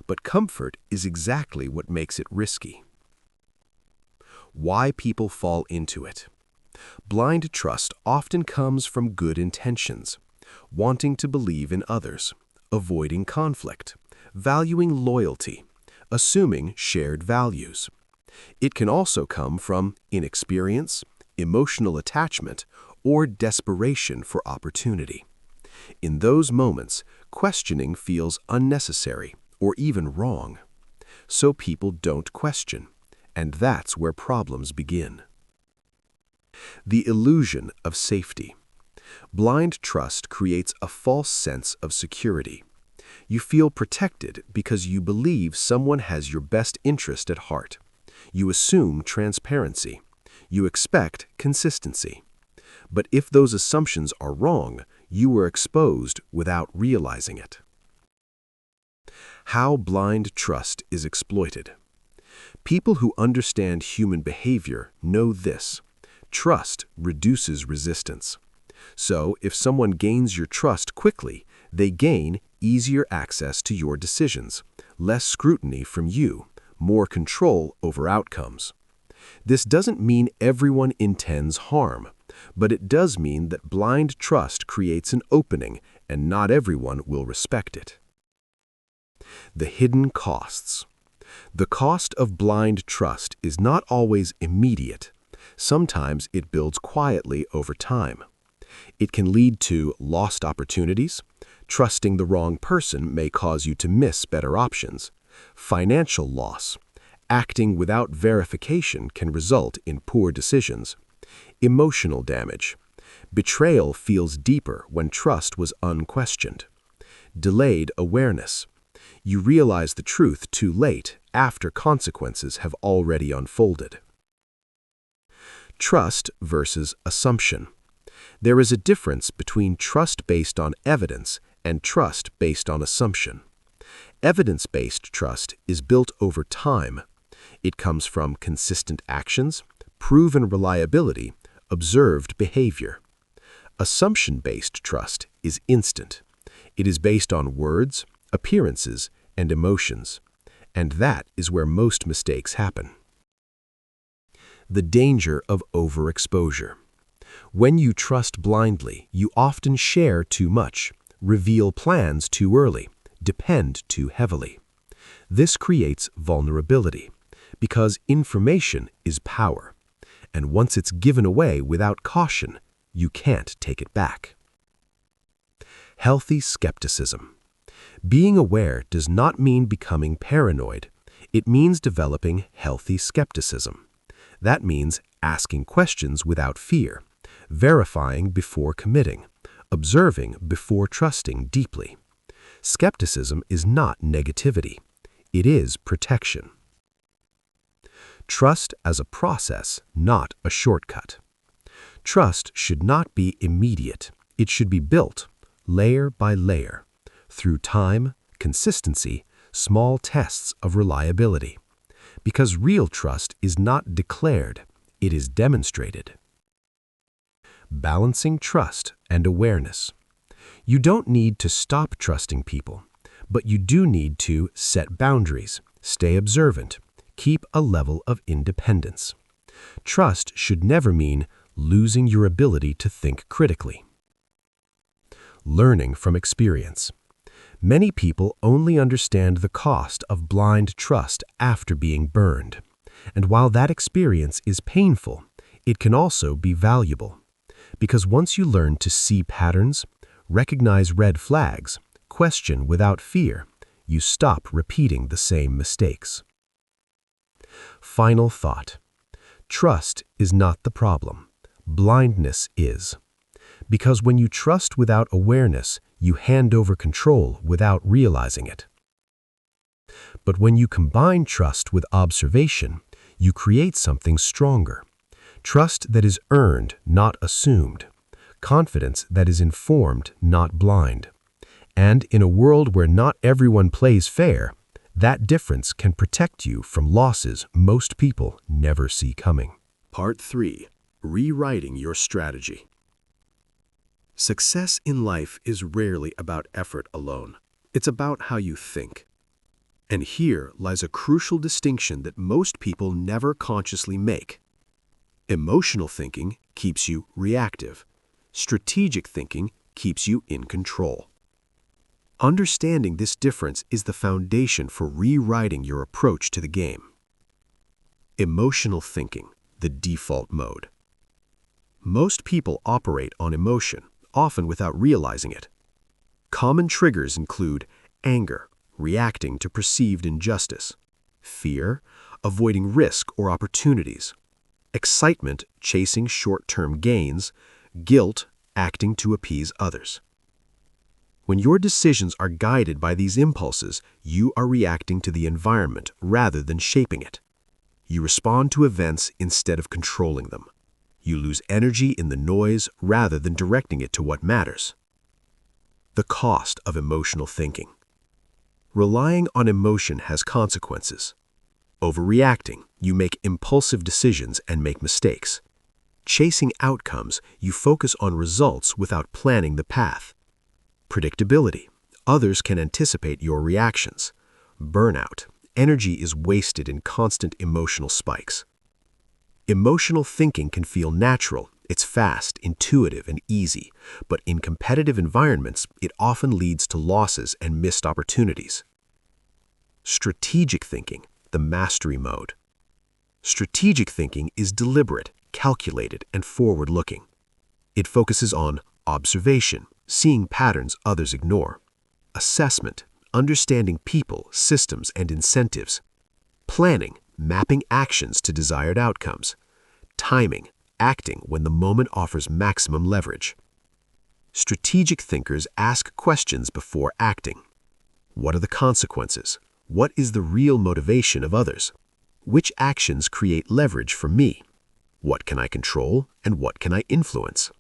Speaker 3: but comfort is exactly what makes it risky. Why people fall into it. Blind trust often comes from good intentions, wanting to believe in others, avoiding conflict, valuing loyalty, assuming shared values. It can also come from inexperience, emotional attachment, or desperation for opportunity. In those moments, questioning feels unnecessary or even wrong. So people don't question, and that's where problems begin. The illusion of safety. Blind trust creates a false sense of security. You feel protected because you believe someone has your best interest at heart. You assume transparency.
Speaker 2: You expect consistency. But if those assumptions are wrong, you were exposed without realizing it. How blind trust is exploited. People who understand human behavior know this. Trust reduces resistance. So, if someone gains your trust quickly, they gain easier access to your decisions, less scrutiny from you, more control over outcomes. This doesn't mean everyone intends harm, but it does mean that blind trust creates an opening, and not everyone will respect it. The hidden costs. The cost of blind trust is not always immediate. Sometimes it builds quietly over time. It can lead to lost opportunities. Trusting the wrong person may cause you to miss better options. Financial loss. Acting without verification can result in poor decisions. Emotional damage. Betrayal feels deeper when trust was unquestioned. Delayed awareness. You realize the truth too late after consequences have already unfolded. Trust versus assumption. There is a difference between trust based on evidence and trust based on assumption. Evidence-based trust is built over time. It comes from consistent actions, proven reliability, observed behavior. Assumption-based trust is instant. It is based on words, appearances, and emotions. And that is where most mistakes happen. The danger of overexposure. When you trust blindly, you often share too much, reveal plans too early, depend too heavily. This creates vulnerability, because information is power, and once it's given away without caution, you can't take it back. Healthy skepticism. Being aware does not mean becoming paranoid. It means developing healthy skepticism. That means asking questions without fear, verifying before committing, observing before trusting deeply. Skepticism is not negativity. It is protection. Trust as a process, not a shortcut. Trust should not be immediate. It should be built, layer by layer, through time, consistency, small tests of reliability. Because real trust is not declared, it is demonstrated. Balancing trust and awareness. You don't need to stop trusting people, but you do need to set boundaries, stay observant, keep a level of independence. Trust should never mean losing your ability to think critically. Learning from experience. Many people only understand the cost of blind trust after being burned. And while that experience is painful, it can also be valuable. Because once you learn to see patterns, recognize red flags, question without fear, you stop repeating the same mistakes. Final thought. Trust is not the problem. Blindness is. Because when you trust without awareness, you hand over control without realizing it. But when you combine trust with observation, you create something stronger. Trust that is earned, not assumed. Confidence that is informed, not blind. And in a world where not everyone plays fair, that difference can protect you from losses most people never see coming. Part 3. Rewriting your strategy. Success in life is rarely about effort alone. It's about how you think. And here lies a crucial distinction that most people never consciously make. Emotional thinking keeps you reactive. Strategic thinking keeps you in control. Understanding this difference is the foundation for rewriting your approach to the game. Emotional thinking, the default mode. Most people operate on emotion, often without realizing it. Common triggers include anger, reacting to perceived injustice; fear, avoiding risk or opportunities; excitement, chasing short-term gains; guilt, acting to appease others. When your decisions are guided by these impulses, you are reacting to the environment rather than shaping it. You respond to events instead of controlling them. You lose energy in the noise rather than directing it to what matters. The cost of emotional thinking. Relying on emotion has consequences. Overreacting, you make impulsive decisions and make mistakes. Chasing outcomes, you focus on results without planning the path. Predictability, others can anticipate your reactions. Burnout, energy is wasted in constant emotional spikes. Emotional thinking can feel natural, it's fast, intuitive, and easy, but in competitive environments, it often leads to losses and missed opportunities. Strategic thinking, the mastery mode. Strategic thinking is deliberate, calculated, and forward-looking. It focuses on observation, seeing patterns others ignore; assessment, understanding people, systems, and incentives; planning, mapping actions to desired outcomes; timing, acting when the moment offers maximum leverage. Strategic thinkers ask questions before acting. What are the consequences? What is the real motivation of others? Which actions create leverage for me? What can I control and what can I influence?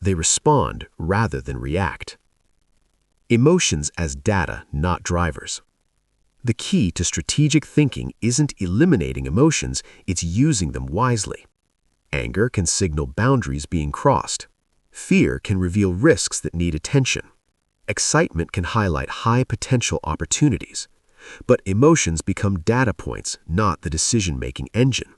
Speaker 2: They respond rather than react. Emotions as data, not drivers. The key to strategic thinking isn't eliminating emotions, it's using them wisely. Anger can signal boundaries being crossed. Fear can reveal risks that need attention. Excitement can highlight high potential opportunities. But emotions become data points, not the decision-making engine.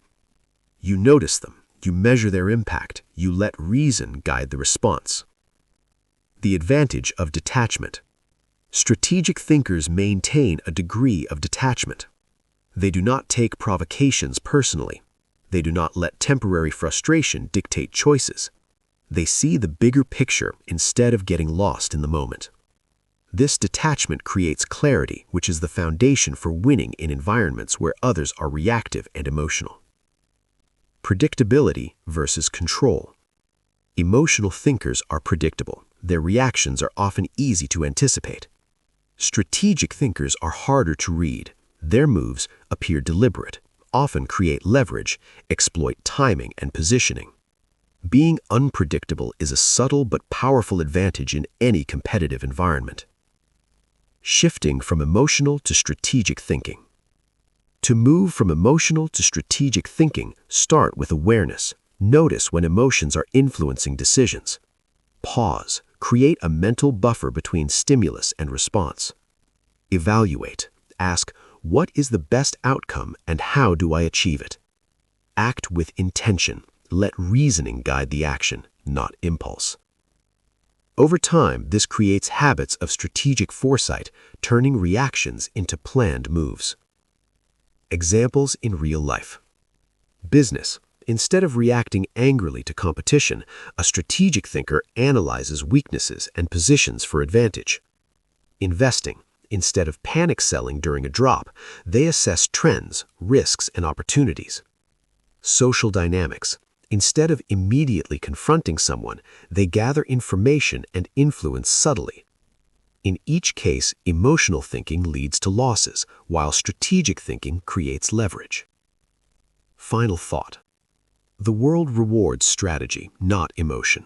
Speaker 2: You notice them, you measure their impact, you let reason guide the response. The advantage of detachment. Strategic thinkers maintain a degree of detachment. They do not take provocations personally. They do not let temporary frustration dictate choices. They see the bigger picture instead of getting lost in the moment. This detachment creates clarity, which is the foundation for winning in environments where others are reactive and emotional. Predictability versus control. Emotional thinkers are predictable. Their reactions are often easy to anticipate. Strategic thinkers are harder to read. Their moves appear deliberate, often create leverage, exploit timing and positioning. Being unpredictable is a subtle but powerful advantage in any competitive environment. Shifting from emotional to strategic thinking. To move from emotional to strategic thinking, start with awareness. Notice when emotions are influencing decisions. Pause. Create a mental buffer between stimulus and response. Evaluate. Ask, what is the best outcome and how do I achieve it? Act with intention. Let reasoning guide the action, not impulse. Over time, this creates habits of strategic foresight, turning reactions into planned moves. Examples in real life. Business. Instead of reacting angrily to competition, a strategic thinker analyzes weaknesses and positions for advantage. Investing. Instead of panic selling during a drop, they assess trends, risks, and opportunities. Social dynamics. Instead of immediately confronting someone, they gather information and influence subtly. In each case, emotional thinking leads to losses, while strategic thinking creates leverage. Final thought. The world rewards strategy, not emotion.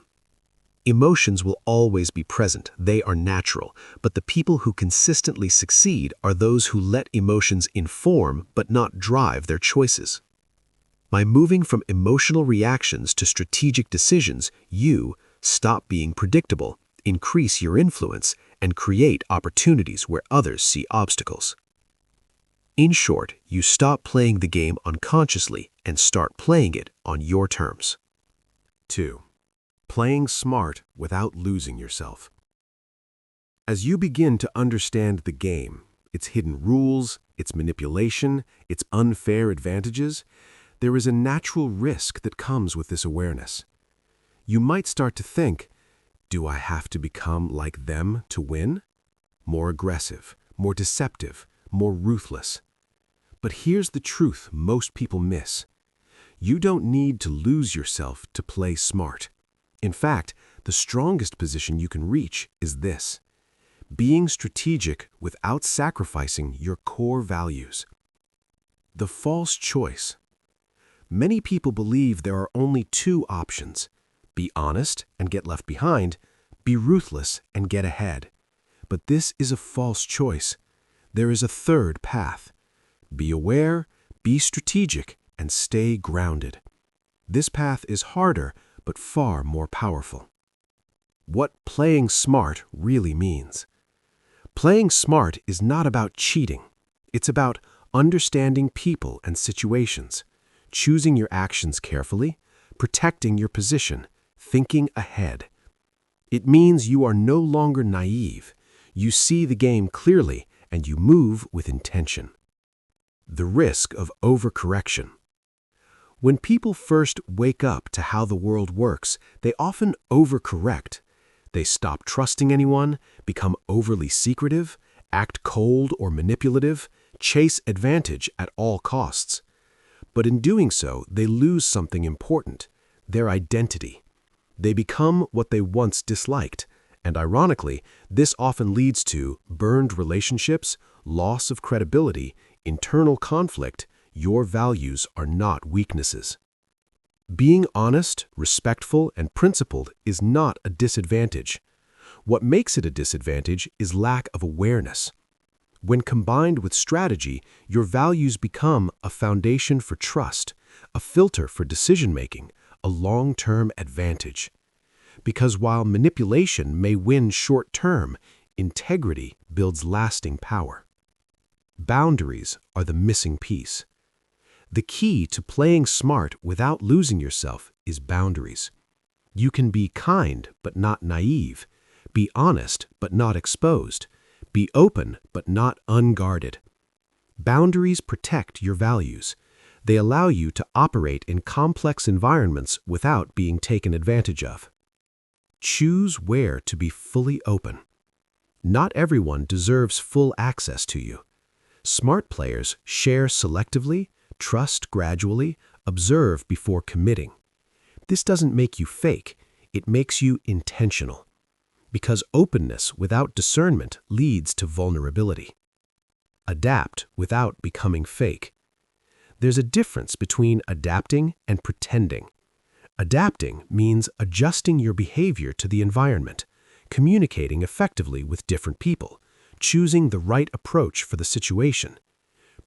Speaker 2: Emotions will always be present, they are natural, but the people who consistently succeed are those who let emotions inform but not drive their choices. By moving from emotional reactions to strategic decisions, you stop being predictable, increase your influence, and create opportunities where others see obstacles. In short, you stop playing the game unconsciously and start playing it on your terms.
Speaker 1: 2. Playing smart without losing yourself. As you begin to understand the game, its hidden rules, its manipulation, its unfair advantages, there is a natural risk that comes with this awareness. You might start to think, do I have to become like them to win? More aggressive, more deceptive, more ruthless. But here's the truth most people miss. You don't need to lose yourself to play smart. In fact, the strongest position you can reach is this: being strategic without sacrificing your core values. The false choice,
Speaker 2: Many people believe there are only two options: be honest and get left behind, be ruthless and get ahead. But this is a false choice. There is a third path. Be aware, be strategic, and stay grounded. This path is harder, but far more powerful. What playing smart really means. Playing smart is not about cheating. It's about understanding people and situations, choosing your actions carefully, protecting your position, thinking ahead. It means you are no longer naive. You see the game clearly and you move with intention. The risk of overcorrection. When people first wake up to how the world works, they often overcorrect. They stop trusting anyone, become overly secretive, act cold or manipulative, chase advantage at all costs. But in doing so, they lose something important: their identity. They become what they once disliked, and ironically, this often leads to burned relationships, loss of credibility, internal conflict. Your values are not weaknesses. Being honest, respectful, and principled is not a disadvantage. What makes it a disadvantage is lack of awareness. When combined with strategy, your values become a foundation for trust, a filter for decision-making, a long-term advantage. Because while manipulation may win short-term, integrity builds lasting power. Boundaries are the missing piece. The key to playing smart without losing yourself is boundaries. You can be kind but not naive, be honest but not exposed, be open but not unguarded. Boundaries protect your values. They allow you to operate in complex environments without being taken advantage of. Choose where to be fully open. Not everyone deserves full access to you. Smart players share selectively, trust gradually, observe before committing. This doesn't make you fake, it makes you intentional. Because openness without discernment leads to vulnerability. Adapt without becoming fake. There's a difference between adapting and pretending. Adapting means adjusting your behavior to the environment, communicating effectively with different people, choosing the right approach for the situation.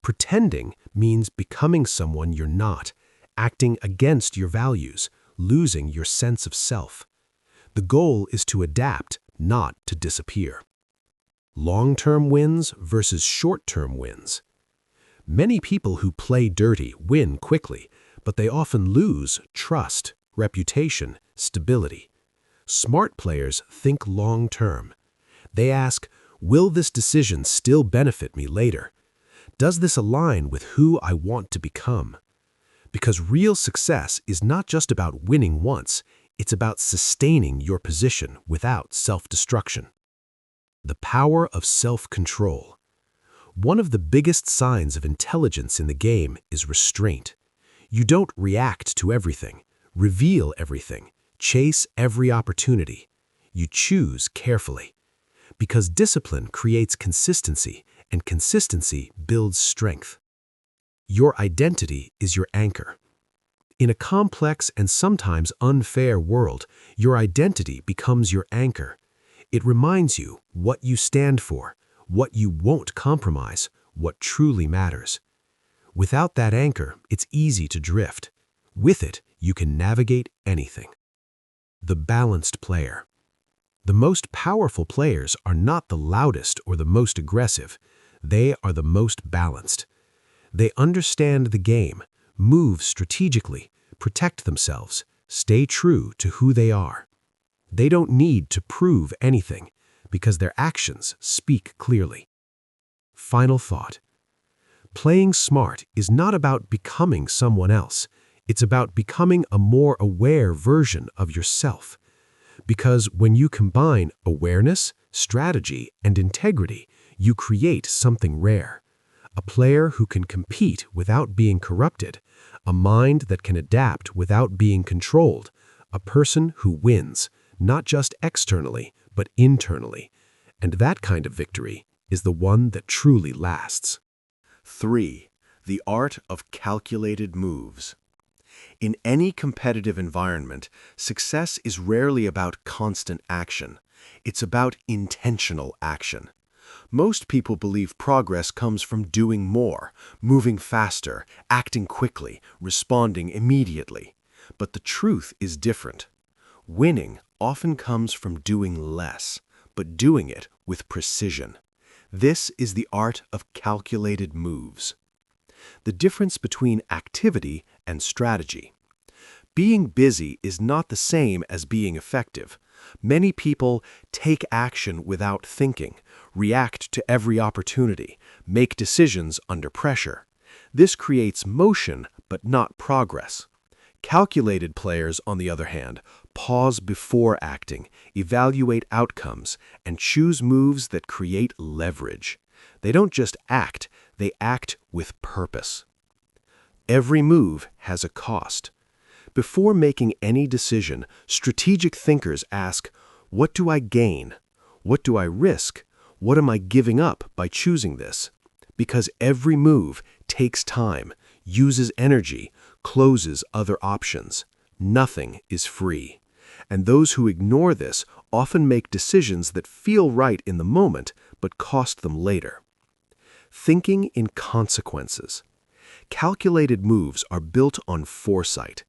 Speaker 2: Pretending means becoming someone you're not, acting against your values, losing your sense of self. The goal is to adapt, not to disappear. Long-term wins versus short-term wins. Many people who play dirty win quickly, but they often lose trust, reputation, stability. Smart players think long-term. They ask, will this decision still benefit me later? Does this align with who I want to become? Because real success is not just about winning once, it's about sustaining your position without self-destruction. The power of self-control. One of the biggest signs of intelligence in the game is restraint. You don't react to everything, reveal everything, chase every opportunity. You choose carefully. Because discipline creates consistency, and consistency builds strength. Your identity is your anchor. In a complex and sometimes unfair world, your identity becomes your anchor. It reminds you what you stand for, what you won't compromise, what truly matters. Without that anchor, it's easy to drift. With it, you can navigate anything. The balanced player. The most powerful players are not the loudest or the most aggressive. They are the most balanced. They understand the game, move strategically, protect themselves, stay true to who they are. They don't need to prove anything because their actions speak clearly. Final thought. Playing smart is not about becoming someone else. It's about becoming a more aware version of yourself. Because when you combine awareness, strategy, and integrity, you create something rare. A player who can compete without being corrupted, a mind that can adapt without being controlled, a person who wins, not just externally, but internally. And that kind of victory is the one that truly lasts.
Speaker 1: 3. The art of calculated moves. In any competitive environment, success is rarely about constant action. It's about intentional action. Most people believe progress comes from doing more, moving faster, acting quickly, responding immediately. But the truth is different. Winning often comes from doing less, but doing it with precision. This is the art of calculated moves. The difference between activity and strategy. Being busy is not the same as being effective. Many people take action without thinking, react to every opportunity, make decisions under pressure. This creates motion, but not progress. Calculated players, on the other hand, pause before acting, evaluate outcomes, and choose moves that create leverage. They don't just act, they act with purpose. Every move has a cost. Before making any decision, strategic thinkers ask, what do I gain? What do I risk? What am I giving up by choosing this? Because every move takes time, uses energy, closes other options. Nothing is free. And those who ignore this often make decisions that feel right in the moment but cost them later. Thinking in consequences. Calculated moves are built on foresight.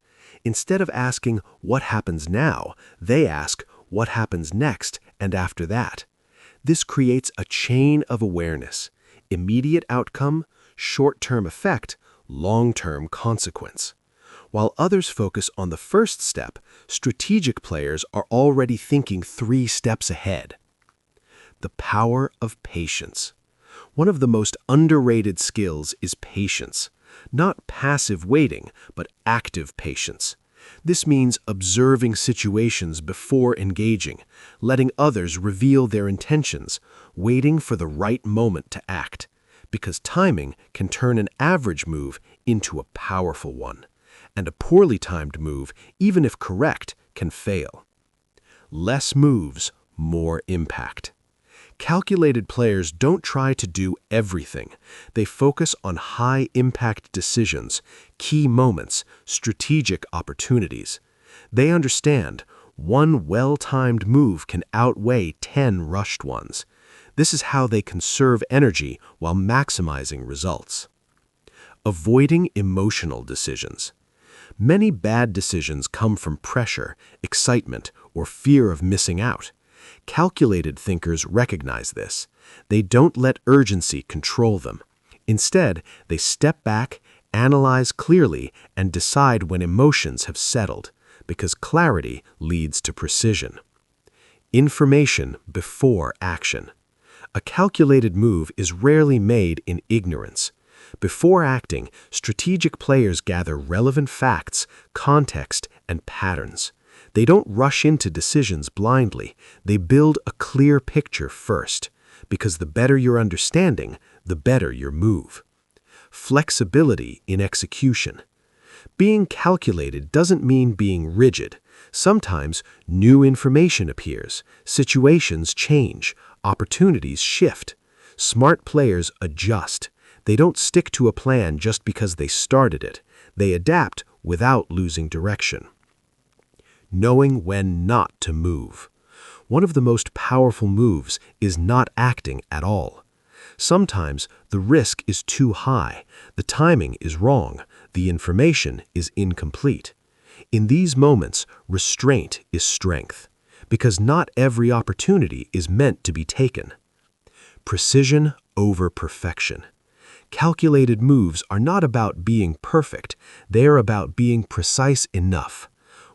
Speaker 1: Instead of asking what happens now, they ask what happens next and after that. This creates a chain of awareness: immediate outcome, short-term effect, long-term consequence. While others focus on the first step, strategic players are already thinking 3 steps ahead. The power of patience. One of the most underrated skills is patience. Not passive waiting, but active patience. This means observing situations before engaging, letting others reveal their intentions, waiting for the right moment to act, because timing can turn an average move into a powerful one, and a poorly timed move, even if correct, can fail. Less moves, more impact. Calculated players don't try to do everything. They focus on high-impact decisions, key moments, strategic opportunities. They understand one well-timed move can outweigh 10 rushed ones. This is how they conserve energy while maximizing results. Avoiding emotional decisions. Many bad decisions come from pressure, excitement, or fear of missing out. Calculated thinkers recognize this. They don't let urgency control them. Instead, they step back, analyze clearly, and decide when emotions have settled, because clarity leads to precision. Information before action. A calculated move is rarely made in ignorance. Before acting, strategic players gather relevant facts, context, and patterns. They don't rush into decisions blindly. They build a clear picture first, because the better your understanding, the better your move. Flexibility in execution. Being calculated doesn't mean being rigid. Sometimes new information appears, situations change, opportunities shift. Smart players adjust. They don't stick to a plan just because they started it. They adapt without losing direction. Knowing when not to move. One of the most powerful moves is not acting at all. Sometimes the risk is too high, the timing is wrong, the information is incomplete. In these moments, restraint is strength, because not every opportunity is meant to be taken. Precision over perfection. Calculated moves are not about being perfect, they are about being precise enough.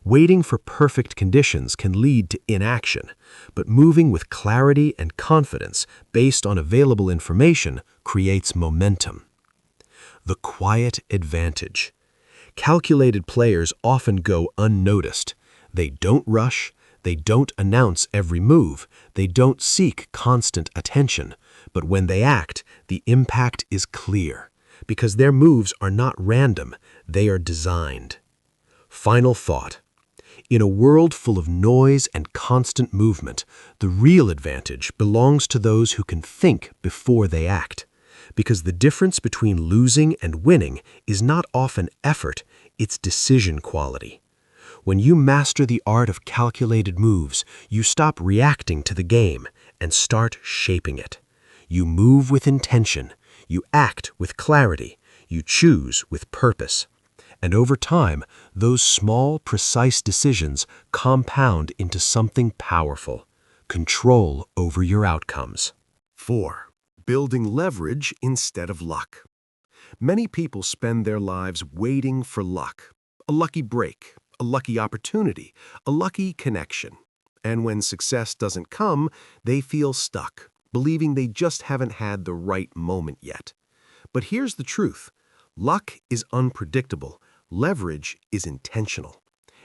Speaker 1: Waiting for perfect conditions can lead to inaction, but moving with clarity and confidence based on available information creates momentum. The quiet advantage. Calculated players often go unnoticed. They don't rush, they don't announce every move, they don't seek constant attention, but when they act, the impact is clear, because their moves are not random, they are designed. Final thought. In a world full of noise and constant movement, the real advantage belongs to those who can think before they act.
Speaker 2: because the difference between losing and winning is not often effort, it's decision quality. When you master the art of calculated moves, you stop reacting to the game and start shaping it. You move with intention, you act with clarity, you choose with purpose. And over time, those small, precise decisions compound into something powerful: control over your outcomes.
Speaker 1: 4. Building leverage instead of luck. Many people spend their lives waiting for luck, a lucky break, a lucky opportunity, a lucky connection. And when success doesn't come, they feel stuck, believing they just haven't had the right moment yet. But here's the truth. Luck is unpredictable. Leverage is intentional.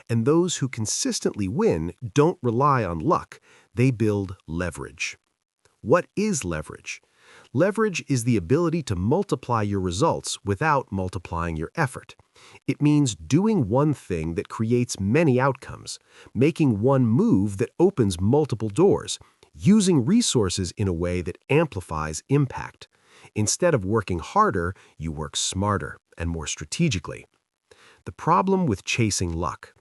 Speaker 1: And those who consistently win don't rely on luck. They build leverage. What is leverage? Leverage is the ability to multiply your results without multiplying your effort. It means doing one thing that creates many outcomes, making one move that opens multiple doors, using resources in a way that amplifies impact. Instead of working harder, you work smarter and more strategically. The problem with chasing luck.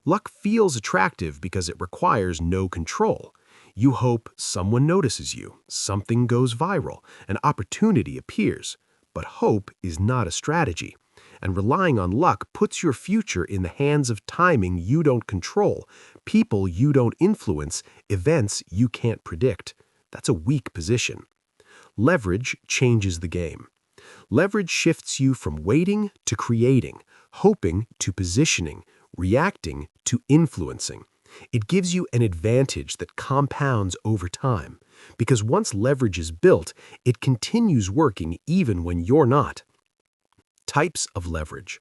Speaker 1: Luck feels attractive because it requires no control. You hope someone notices you, something goes viral, an opportunity appears. But hope is not a strategy, and relying on luck puts your future in the hands of timing you don't control, people you don't influence, events you can't predict. That's a weak position. Leverage changes the game. Leverage shifts you from waiting to creating, hoping to positioning, reacting to influencing. It gives you an advantage that compounds over time, because once leverage is built, it continues working even when you're not. Types of leverage.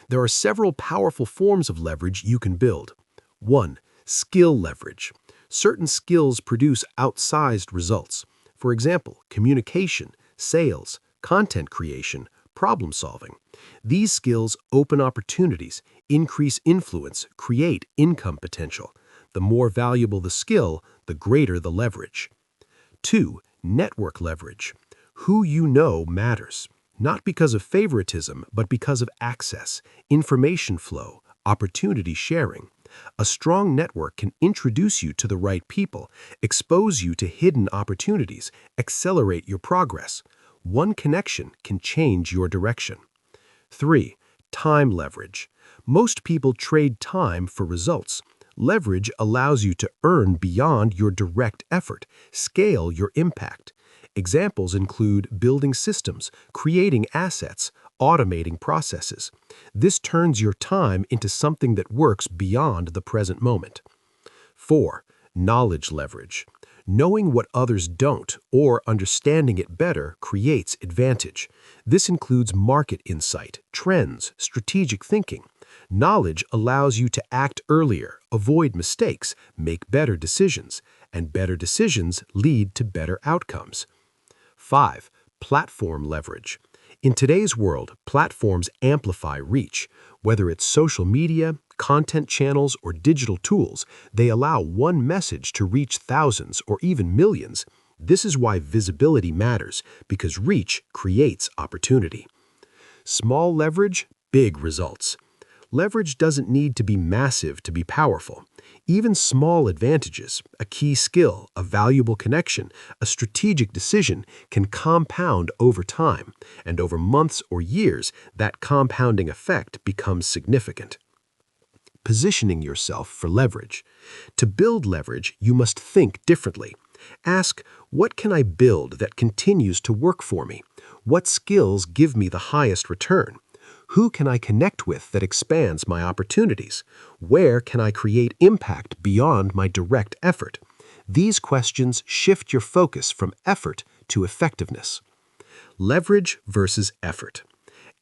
Speaker 1: There are several powerful forms of leverage you can build. 1. Skill leverage. Certain skills produce outsized results. For example, communication, sales, content creation, problem solving. These skills open opportunities, increase influence, create income potential. The more valuable the skill, the greater the leverage. 2. Network leverage. Who you know matters, not because of favoritism, but because of access, information flow, opportunity sharing. A strong network can introduce you to the right people, expose you to hidden opportunities, accelerate your progress. One connection can change your direction. 3. Time leverage. Most people trade time for results. Leverage allows you to earn beyond your direct effort, scale your impact. Examples include building systems, creating assets, automating processes. This turns your time into something that works beyond the present moment. 4. Knowledge leverage. Knowing what others don't or understanding it better creates advantage. This includes market insight, trends, strategic thinking. Knowledge allows you to act earlier, avoid mistakes, make better decisions, and better decisions lead to better outcomes. 5. Platform leverage. In today's world, platforms amplify reach. Whether it's social media, content channels, or digital tools, they allow one message to reach thousands or even millions. This is why visibility matters, because reach creates opportunity. Small leverage, big results. Leverage doesn't need to be massive to be powerful. Even small advantages, a key skill, a valuable connection, a strategic decision can compound over time, and over months or years, that compounding effect becomes significant. Positioning yourself for leverage. To build leverage, you must think differently. Ask, what can I build that continues to work for me? What skills give me the highest return? Who can I connect with that expands my opportunities? Where can I create impact beyond my direct effort? These questions shift your focus from effort to effectiveness. Leverage versus effort.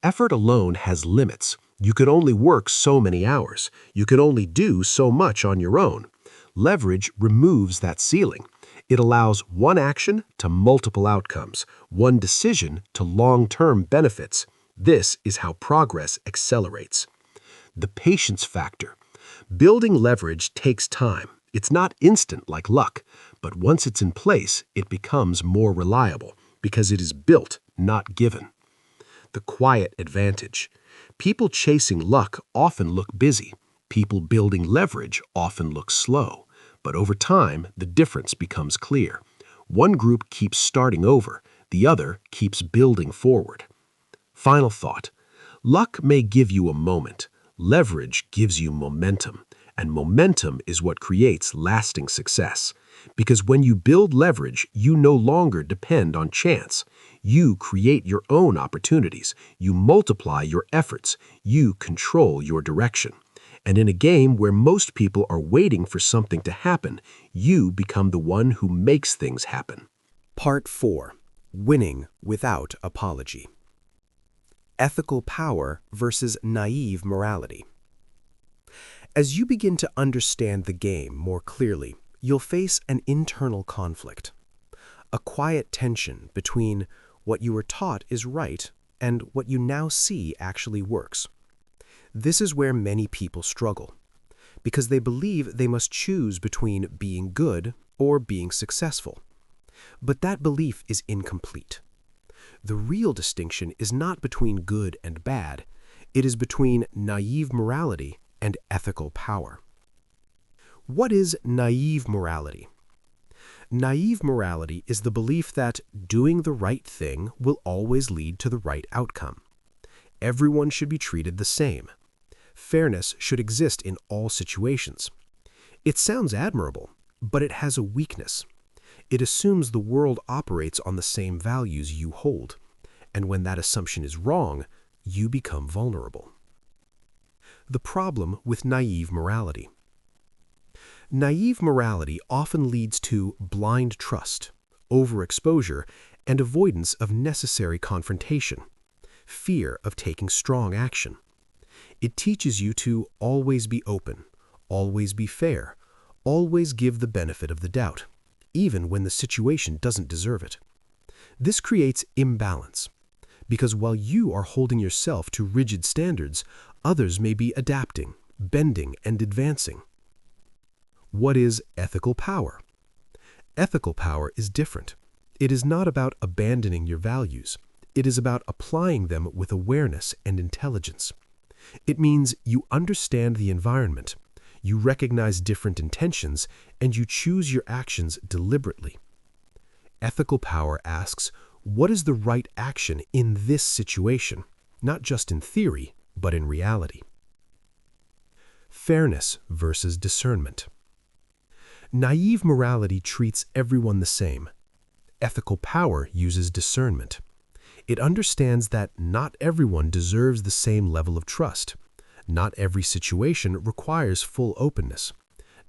Speaker 1: Effort alone has limits. You can only work so many hours. You can only do so much on your own. Leverage removes that ceiling. It allows one action to multiple outcomes, one decision to long-term benefits. This is how progress accelerates. The patience factor. Building leverage takes time. It's not instant like luck, but once it's in place, it becomes more reliable
Speaker 2: because it is built, not given. The quiet advantage. People chasing luck often look busy. People building leverage often look slow. But over time, the difference becomes clear. One group keeps starting over, the other keeps building forward. Final thought. Luck may give you a moment. Leverage gives you momentum. And momentum is what creates lasting success. Because when you build leverage, you no longer depend on chance. You create your own opportunities. You multiply your efforts. You control your direction. And in a game where most people are waiting for something to happen, you become the one who makes things happen.
Speaker 3: Part 4. Winning without apology. Ethical power versus naive morality. As you begin to understand the game more clearly, you'll face an internal conflict, a quiet tension between what you were taught is right and what you now see actually works. This is where many people struggle, because they believe they must choose between being good or being successful. But that belief is incomplete. The real distinction is not between good and bad, it is between naive morality and ethical power. What is naive morality? Naive morality is the belief that doing the right thing will always lead to the right outcome. Everyone should be treated the same. Fairness should exist in all situations. It sounds admirable, but it has a weakness. It assumes the world operates on the same values you hold, and when that assumption is wrong, you become vulnerable. The problem with naive morality. Naive morality often leads to blind trust, overexposure, and avoidance of necessary confrontation, fear of taking strong action. It teaches you to always be open, always be fair, always give the benefit of the doubt, even when the situation doesn't deserve it. This creates imbalance, because while you are holding yourself to rigid standards, others may be adapting, bending, and advancing. What is ethical power? Ethical power is different. It is not about abandoning your values. It is about applying them with awareness and intelligence. It means you understand the environment, you recognize different intentions, and you choose your actions deliberately. Ethical power asks, what is the right action in this situation, not just in theory, but in reality? Fairness versus discernment. Naive morality treats everyone the same. Ethical power uses discernment. It understands that not everyone deserves the same level of trust. Not every situation requires full openness.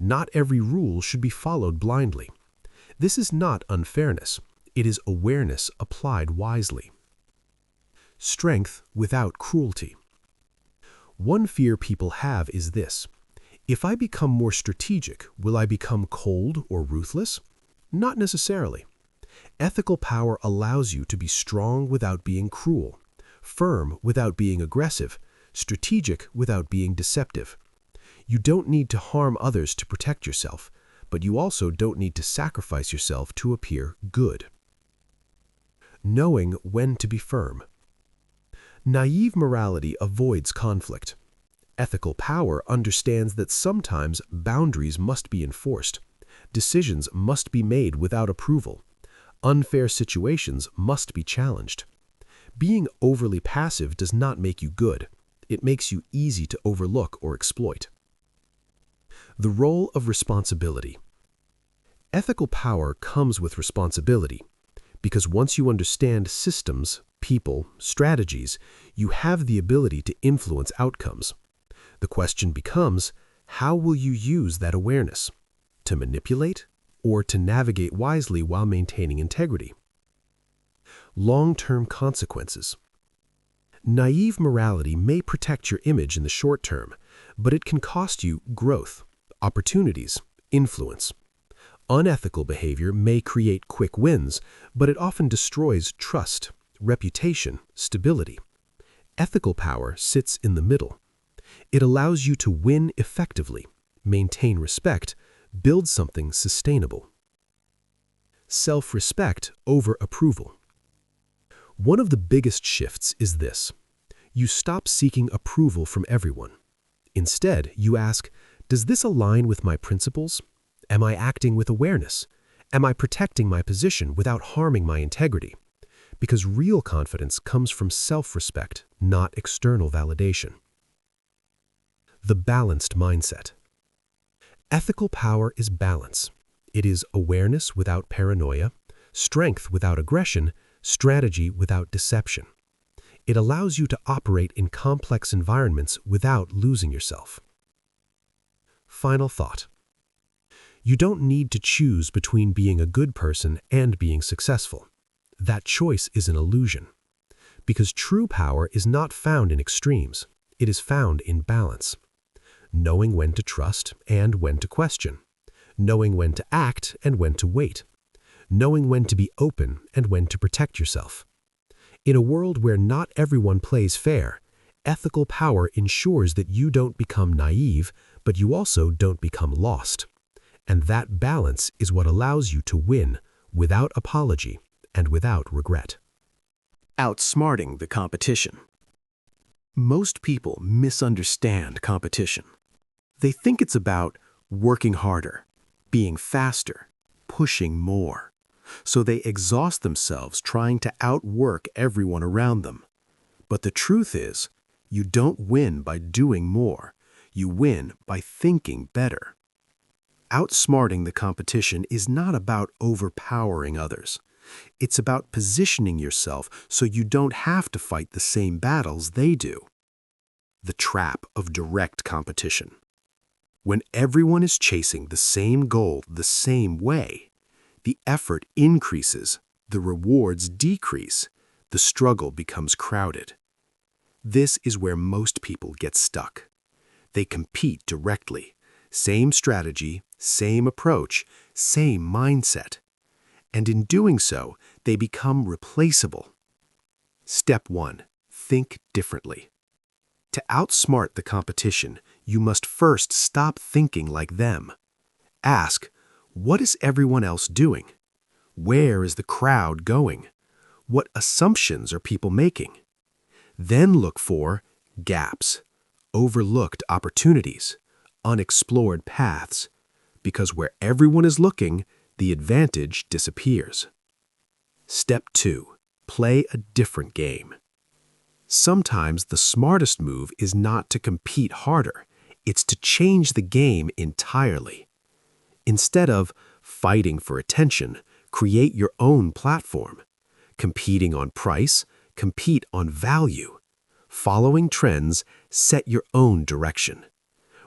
Speaker 3: Not every rule should be followed blindly. This is not unfairness. It is awareness applied wisely. Strength without cruelty. One fear people have is this: if I become more strategic, will I become cold or ruthless? Not necessarily. Ethical power allows you to be strong without being cruel, firm without being aggressive, strategic without being deceptive. You don't need to harm others to protect yourself, but you also don't need to sacrifice yourself to appear good. Knowing when to be firm. Naive morality avoids conflict. Ethical power understands that sometimes boundaries must be enforced. Decisions must be made without approval. Unfair situations must be challenged. Being overly passive does not make you good. It makes you easy to overlook or exploit. The role of responsibility. Ethical power comes with responsibility, because once you understand systems, people, strategies, you have the ability to influence outcomes. The question becomes, how will you use that awareness? To manipulate or to navigate wisely while maintaining integrity? Long-term consequences. Naive morality may protect your image in the short term, but it can cost you growth, opportunities, influence. Unethical behavior may create quick wins, but it often destroys trust, reputation, stability. Ethical power sits in the middle. It allows you to win effectively, maintain respect, build something sustainable. Self-respect over approval.
Speaker 2: One of the biggest shifts is this. You stop seeking approval from everyone. Instead, you ask, does this align with my principles? Am I acting with awareness? Am I protecting my position without harming my integrity? Because real confidence comes from self-respect, not external validation. The balanced mindset. Ethical power is balance. It is awareness without paranoia, strength without aggression, strategy without deception. It allows you to operate in complex environments without losing yourself. Final thought. You don't need to choose between being a good person and being successful. That choice is an illusion. Because true power is not found in extremes. It is found in balance. Knowing when to trust and when to question. Knowing when to act and when to wait. Knowing when to be open and when to protect yourself. In a world where not everyone plays fair, ethical power ensures that you don't become naive, but you also don't become lost. And that balance is what allows you to win without apology and without regret.
Speaker 3: Outsmarting the competition. Most people misunderstand competition. They think it's about working harder, being faster, pushing more. So they exhaust themselves trying to outwork everyone around them. But the truth is, you don't win by doing more. You win by thinking better. Outsmarting the competition is not about overpowering others. It's about positioning yourself so you don't have to fight the same battles they do. The trap of direct competition. When everyone is chasing the same goal the same way, the effort increases, the rewards decrease, the struggle becomes crowded. This is where most people get stuck. They compete directly. Same strategy, same approach, same mindset. And in doing so, they become replaceable. Step 1. Think differently. To outsmart the competition, you must first stop thinking like them. Ask, what is everyone else doing? Where is the crowd going? What assumptions are people making? Then look for gaps, overlooked opportunities, unexplored paths, because where everyone is looking, the advantage disappears. Step 2. Play a different game. Sometimes the smartest move is not to compete harder, it's to change the game entirely. Instead of fighting for attention, create your own platform. Competing on price, compete on value. Following trends, set your own direction.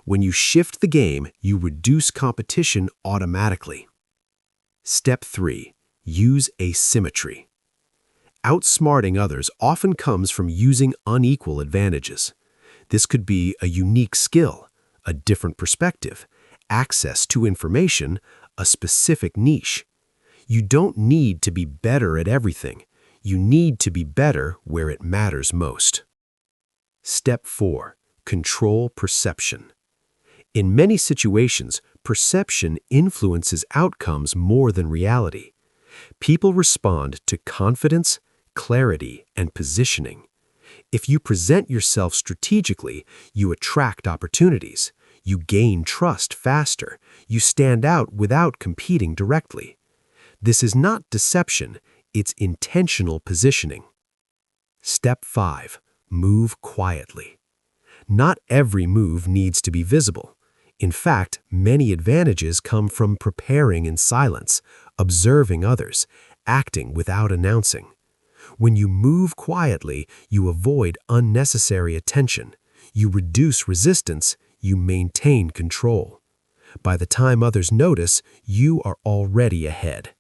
Speaker 3: When you shift the game, you reduce competition automatically. Step 3. Use asymmetry. Outsmarting others often comes from using unequal advantages. This could be a unique skill, a different perspective, access to information, a specific niche. You don't need to be better at everything. You need to be better where it matters most. Step 4. Control perception. In many situations, perception influences outcomes more than reality. People respond to confidence, clarity, and positioning. If you present yourself strategically, you attract opportunities. You gain trust faster. You stand out without competing directly. This is not deception, it's intentional positioning. Step 5. Move quietly. Not every move needs to be visible. In fact, many advantages come from preparing in silence, observing others, acting without announcing. When you move quietly, you avoid unnecessary attention. You reduce resistance, you maintain control. By the time others notice, you are already ahead.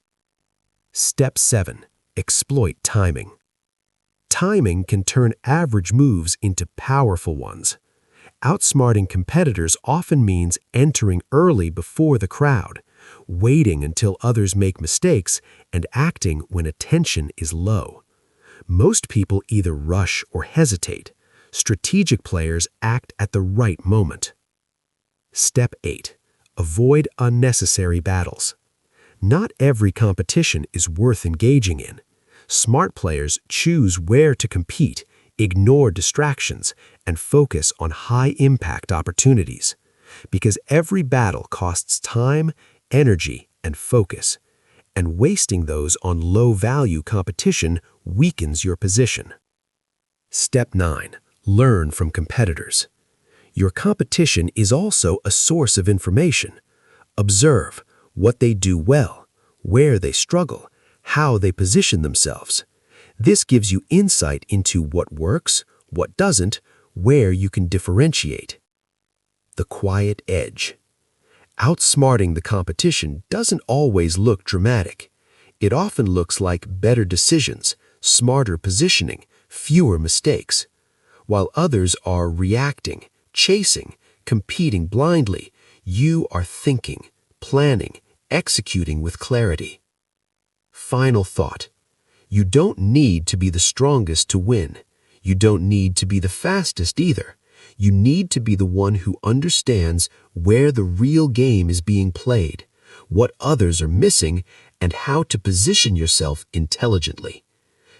Speaker 3: Step 7. Exploit timing. Timing can turn average moves into powerful ones. Outsmarting competitors often means entering early before the crowd, waiting until others make mistakes, and acting when attention is low. Most people either rush or hesitate. Strategic players act at the right moment. Step 8. Avoid unnecessary battles. Not every competition is worth engaging in.
Speaker 2: Smart players choose where to compete, ignore distractions, and focus on high-impact opportunities. Because every battle costs time, energy, and focus, and wasting those on low-value competition weakens your position. Step 9. Learn from competitors. Your competition is also a source of information. Observe what they do well, where they struggle, how they position themselves. This gives you insight into what works, what doesn't, where you can differentiate. The quiet edge. Outsmarting the competition doesn't always look dramatic. It often looks like better decisions, smarter positioning, fewer mistakes. While others are reacting, chasing, competing blindly, you are thinking, planning, executing with clarity. Final thought. You don't need to be the strongest to win. You don't need to be the fastest either. You need to be the one who understands where the real game is being played, what others are missing, and how to position yourself intelligently.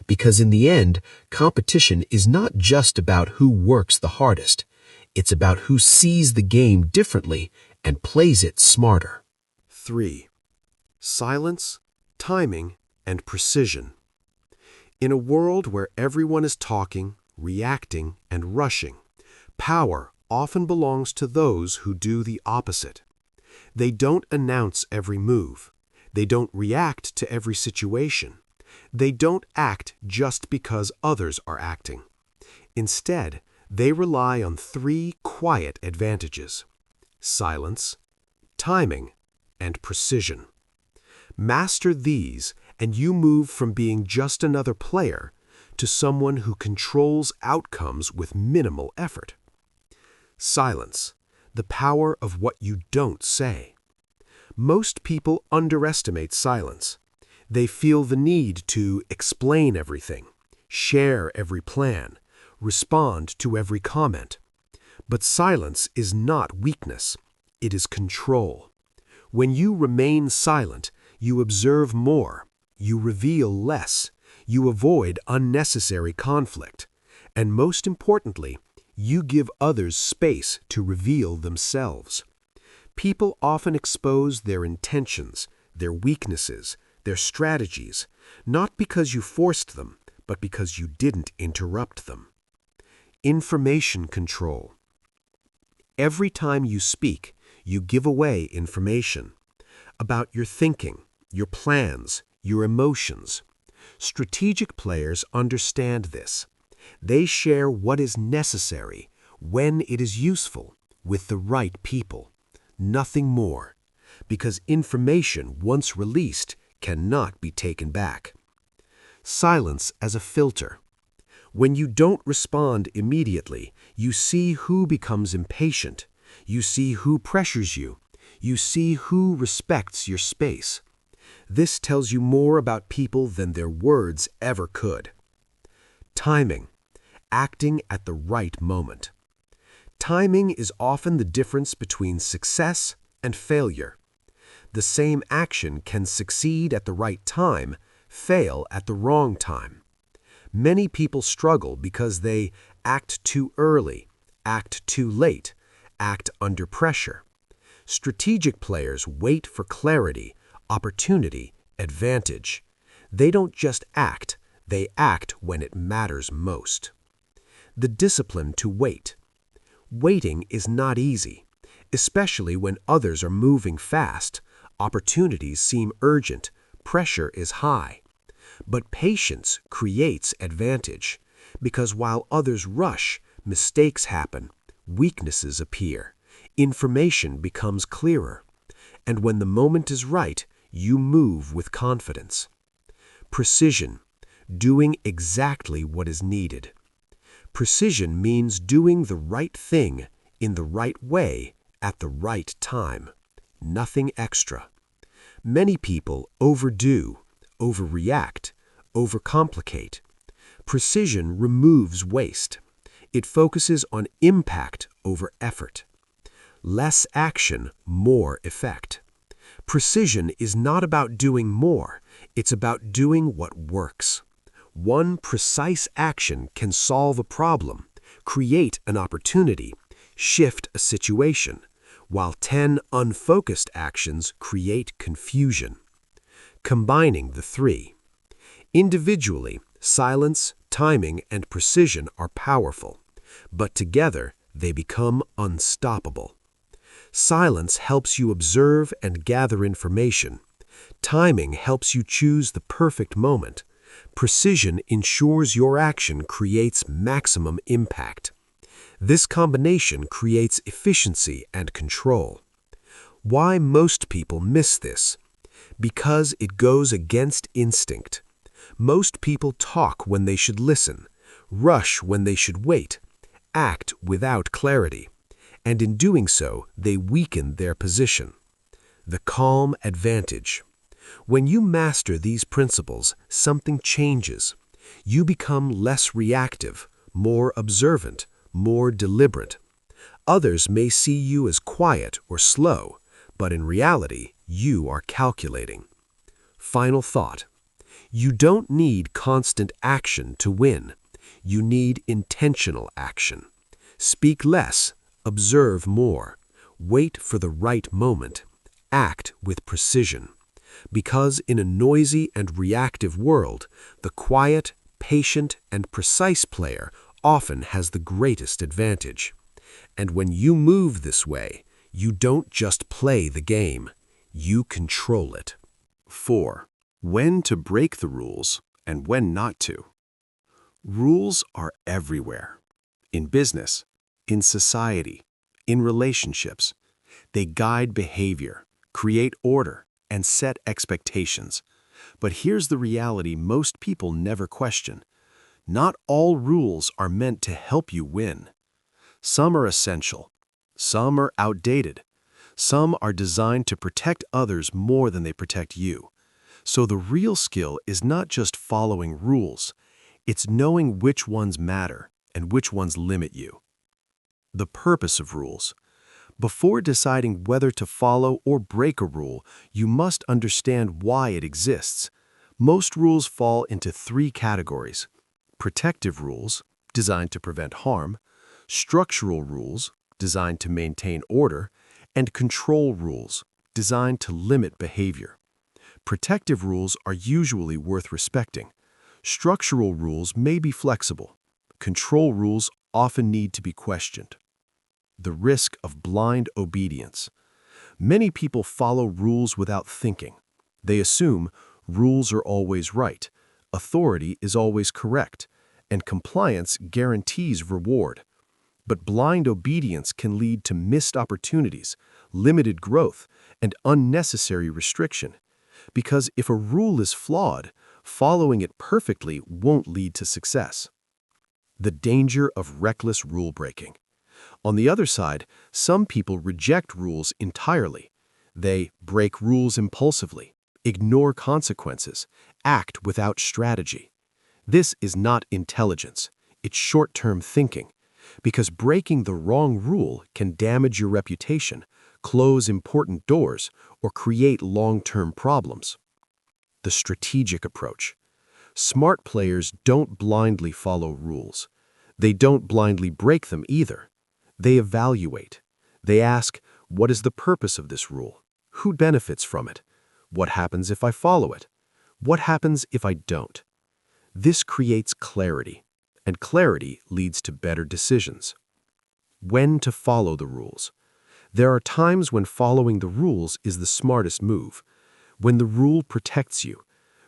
Speaker 2: Because in the end, competition is not just about who works the hardest. It's about who sees the game differently and plays it smarter.
Speaker 1: 3. Silence, timing, and precision. In a world where everyone is talking, reacting, and rushing, power often belongs to those who do the opposite. They don't announce every move. They don't react to every situation. They don't act just because others are acting. Instead, they rely on 3 quiet advantages: silence, timing, and precision. Master these, and you move from being just another player to someone who controls outcomes with minimal effort. Silence, the power of what you don't say. Most people underestimate silence. They feel the need to explain everything, share every plan, respond to every comment. But silence is not weakness. It is control. When you remain silent, you observe more, you reveal less, you avoid unnecessary conflict, and most importantly, you give others space to reveal themselves. People often expose their intentions, their weaknesses, their strategies, not because you forced them, but because you didn't interrupt them. Information control. Every time you speak, you give away information about your thinking, your plans, your emotions. Strategic players understand this. They share what is necessary, when it is useful, with the right people. Nothing more. Because information, once released, cannot be taken back. Silence as a filter. When you don't respond immediately, you see who becomes impatient. You see who pressures you. You see who respects your space. This tells you more about people than their words ever could. Timing. Acting at the right moment. Timing is often the difference between success and failure. The same action can succeed at the right time, fail at the wrong time. Many people struggle because they act too early, act too late, act under pressure. Strategic players wait for clarity, opportunity, advantage. They don't just act, they act when it matters most. The discipline to wait. Waiting is not easy, especially when others are moving fast, opportunities seem urgent, pressure is high. But patience creates advantage, because while others rush, mistakes happen, weaknesses appear, information becomes clearer, and when the moment is right, you move with confidence. Precision, doing exactly what is needed. Precision means doing the right thing in the right way at the right time. Nothing extra. Many people overdo, overreact, overcomplicate. Precision removes waste. It focuses on impact over effort. Less action, more effect. Precision is not about doing more, it's about doing what works.
Speaker 2: One precise action can solve a problem, create an opportunity, shift a situation, while 10 unfocused actions create confusion. Combining the three. Individually, silence, timing, and precision are powerful, but together they become unstoppable. Silence helps you observe and gather information. Timing helps you choose the perfect moment. Precision ensures your action creates maximum impact. This combination creates efficiency and control. Why most people miss this? Because it goes against instinct. Most people talk when they should listen, rush when they should wait, act without clarity, and in doing so, they weaken their position. The calm advantage. When you master these principles, something changes. You become less reactive, more observant, more deliberate. Others may see you as quiet or slow, but in reality, you are calculating. Final thought. You don't need constant action to win. You need intentional action. Speak less, observe more. Wait for the right moment. Act with precision. Because in a noisy and reactive world, the quiet, patient, and precise player often has the greatest advantage. And when you move this way, you don't just play the game, you control it.
Speaker 3: 4. When to break the rules and when not to. Rules are everywhere. In business, in society, in relationships. They guide behavior, create order, and set expectations. But here's the reality most people never question. Not all rules are meant to help you win. Some are essential. Some are outdated. Some are designed to protect others more than they protect you. So the real skill is not just following rules. It's knowing which ones matter and which ones limit you. The purpose of rules. Before deciding whether to follow or break a rule, you must understand why it exists. Most rules fall into 3 categories: protective rules, designed to prevent harm; structural rules, designed to maintain order; and control rules, designed to limit behavior. Protective rules are usually worth respecting. Structural rules may be flexible. Control rules often need to be questioned. The risk of blind obedience. Many people follow rules without thinking. They assume rules are always right, authority is always correct, and compliance guarantees reward. But blind obedience can lead to missed opportunities, limited growth, and unnecessary restriction. Because if a rule is flawed, following it perfectly won't lead to success. The danger of reckless rule breaking. On the other side, some people reject rules entirely. They break rules impulsively, ignore consequences, act without strategy. This is not intelligence, it's short-term thinking, because breaking the wrong rule can damage your reputation, close important doors, or create long-term problems. The strategic approach. Smart players don't blindly follow rules. They don't blindly break them either. They evaluate. They ask, what is the purpose of this rule? Who benefits from it? What happens if I follow it? What happens if I don't? This creates clarity, and clarity leads to better decisions. When to follow the rules. There are times when following the rules is the smartest move, when the rule protects you,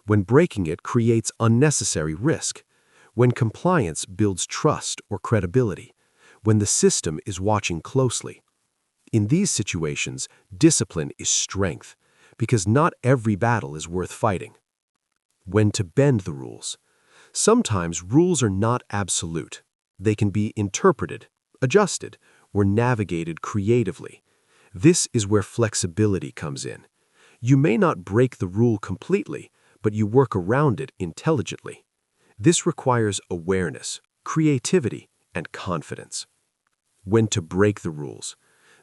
Speaker 3: when breaking it creates unnecessary risk, when compliance builds trust or credibility, when the system is watching closely. In these situations, discipline is strength, because not every battle is worth fighting. When to bend the rules. Sometimes rules are not absolute. They can be interpreted, adjusted, or navigated creatively. This is where flexibility comes in. You may not break the rule completely, but you work around it intelligently. This requires awareness, creativity, and confidence. When to break the rules.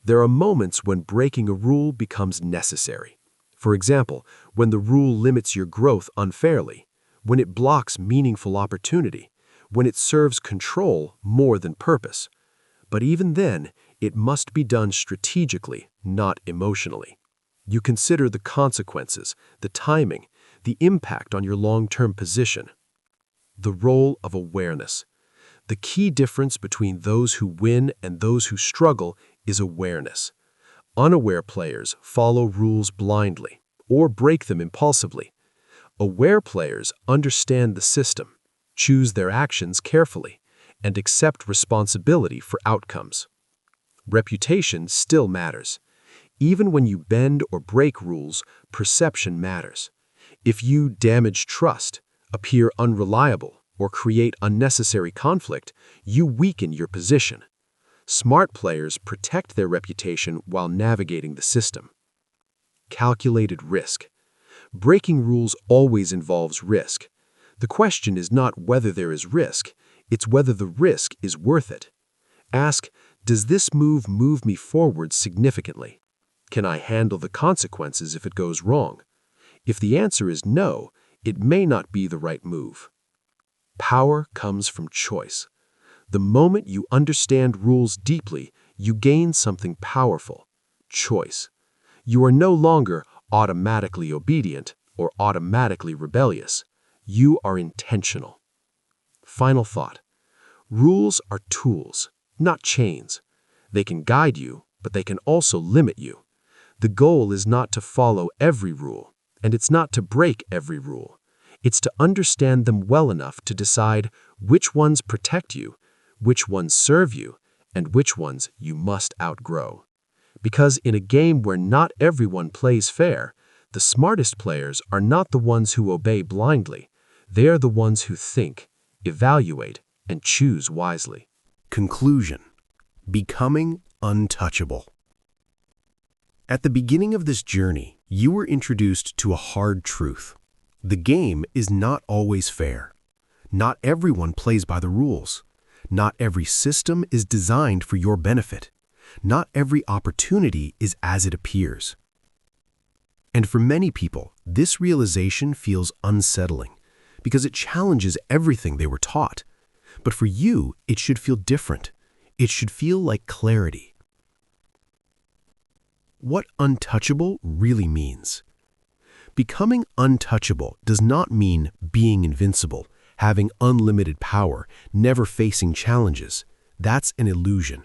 Speaker 3: There are moments when breaking a rule becomes necessary. For example, when the rule limits your growth unfairly,
Speaker 2: when it blocks meaningful opportunity, when it serves control more than purpose. But even then, it must be done strategically, not emotionally. You consider the consequences, the timing, the impact on your long-term position. The role of awareness. The key difference between those who win and those who struggle is awareness. Unaware players follow rules blindly or break them impulsively. Aware players understand the system, choose their actions carefully, and accept responsibility for outcomes. Reputation still matters. Even when you bend or break rules, perception matters. If you damage trust, appear unreliable, or create unnecessary conflict, you weaken your position. Smart players protect their reputation while navigating the system. Calculated risk. Breaking rules always involves risk. The question is not whether there is risk, it's whether the risk is worth it. Ask, does this move me forward significantly? Can I handle the consequences if it goes wrong? If the answer is no, it may not be the right move. Power comes from choice. The moment you understand rules deeply, you gain something powerful: choice. You are no longer automatically obedient or automatically rebellious. You are intentional. Final thought. Rules are tools, not chains. They can guide you, but they can also limit you. The goal is not to follow every rule, and it's not to break every rule. It's to understand them well enough to decide which ones protect you, which ones serve you, and which ones you must outgrow. Because in a game where not everyone plays fair, the smartest players are not the ones who obey blindly. They are the ones who think, evaluate, and choose wisely.
Speaker 3: Conclusion: becoming untouchable. At the beginning of this journey, you were introduced to a hard truth. The game is not always fair. Not everyone plays by the rules. Not every system is designed for your benefit. Not every opportunity is as it appears. And for many people, this realization feels unsettling because it challenges everything they were taught. But for you, it should feel different. It should feel like clarity. What untouchable really means. Becoming untouchable does not mean being invincible, having unlimited power, never facing challenges. That's an illusion.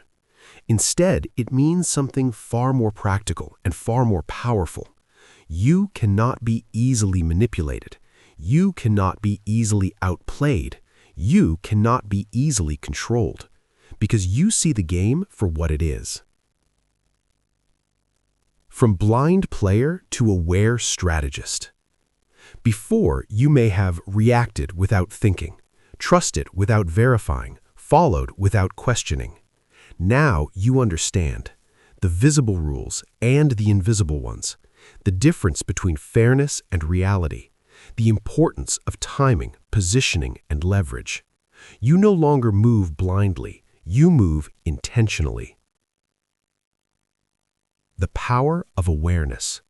Speaker 3: Instead, it means something far more practical and far more powerful. You cannot be easily manipulated. You cannot be easily outplayed. You cannot be easily controlled, because you see the game for what it is. From blind player to aware strategist. Before, you may have reacted without thinking, trusted without verifying, followed without questioning. Now you understand the visible rules and the invisible ones, the difference between fairness and reality, the importance of timing, positioning, and leverage. You no longer move blindly, you move intentionally. The power of awareness.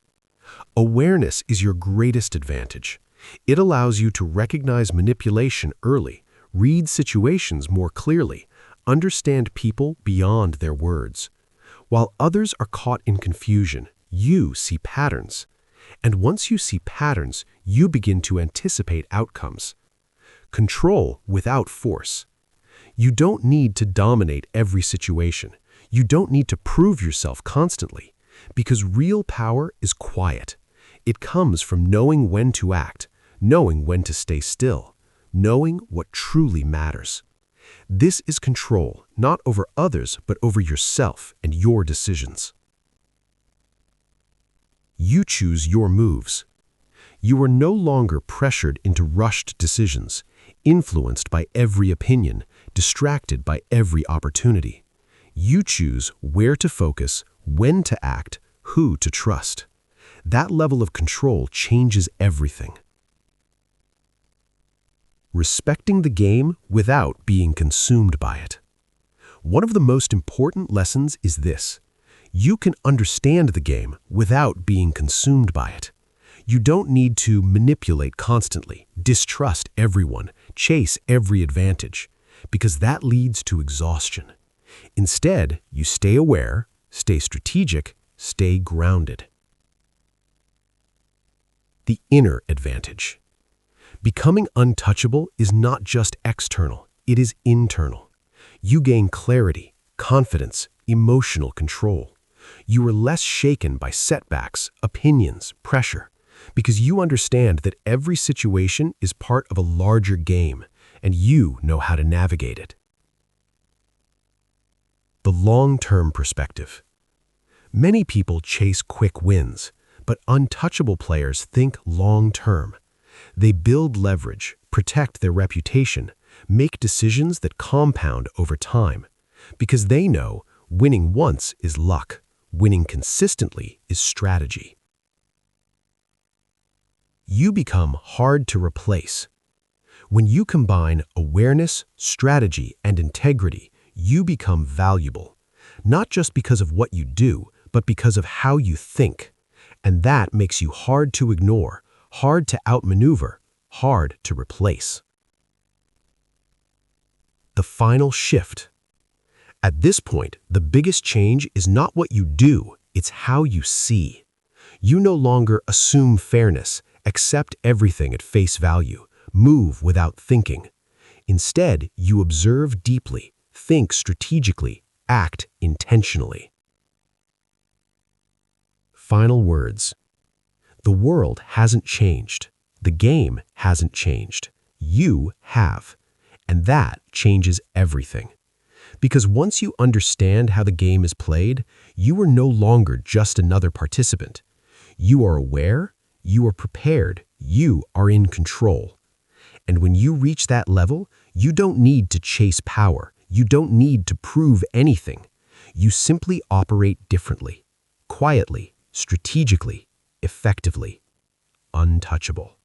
Speaker 3: Awareness is your greatest advantage. It allows you to recognize manipulation early, read situations more clearly, understand people beyond their words. While others are caught in confusion, you see patterns. And once you see patterns, you begin to anticipate outcomes. Control without force. You don't need to dominate every situation. You don't need to prove yourself constantly, because real power is quiet. It comes from knowing when to act, knowing when to stay still, knowing what truly matters. This is control, not over others, but over yourself and your decisions. You choose your moves. You are no longer pressured into rushed decisions, influenced by every opinion, distracted by every opportunity. You choose where to focus, when to act, who to trust. That level of control changes everything. Respecting the game without being consumed by it. One of the most important lessons is this: you can understand the game without being consumed by it.
Speaker 2: You don't need to manipulate constantly, distrust everyone, chase every advantage, because that leads to exhaustion. Instead, you stay aware, stay strategic, stay grounded. The inner advantage. Becoming untouchable is not just external, it is internal. You gain clarity, confidence, emotional control. You are less shaken by setbacks, opinions, pressure, because you understand that every situation is part of a larger game, and you know how to navigate it. The long-term perspective. Many people chase quick wins, but untouchable players think long-term. They build leverage, protect their reputation, make decisions that compound over time, because they know winning once is luck, winning consistently is strategy. You become hard to replace. When you combine awareness, strategy, and integrity, you become valuable, not just because of what you do, but because of how you think. And that makes you hard to ignore, hard to outmaneuver, hard to replace. The final shift. At this point, the biggest change is not what you do, it's how you see. You no longer assume fairness, accept everything at face value, move without thinking. Instead, you observe deeply, think strategically, act intentionally. Final words. The world hasn't changed. The game hasn't changed. You have. And that changes everything. Because once you understand how the game is played, you are no longer just another participant. You are aware, you are prepared, you are in control. And when you reach that level, you don't need to chase power. You don't need to prove anything. You simply operate differently, quietly, strategically, effectively, untouchable.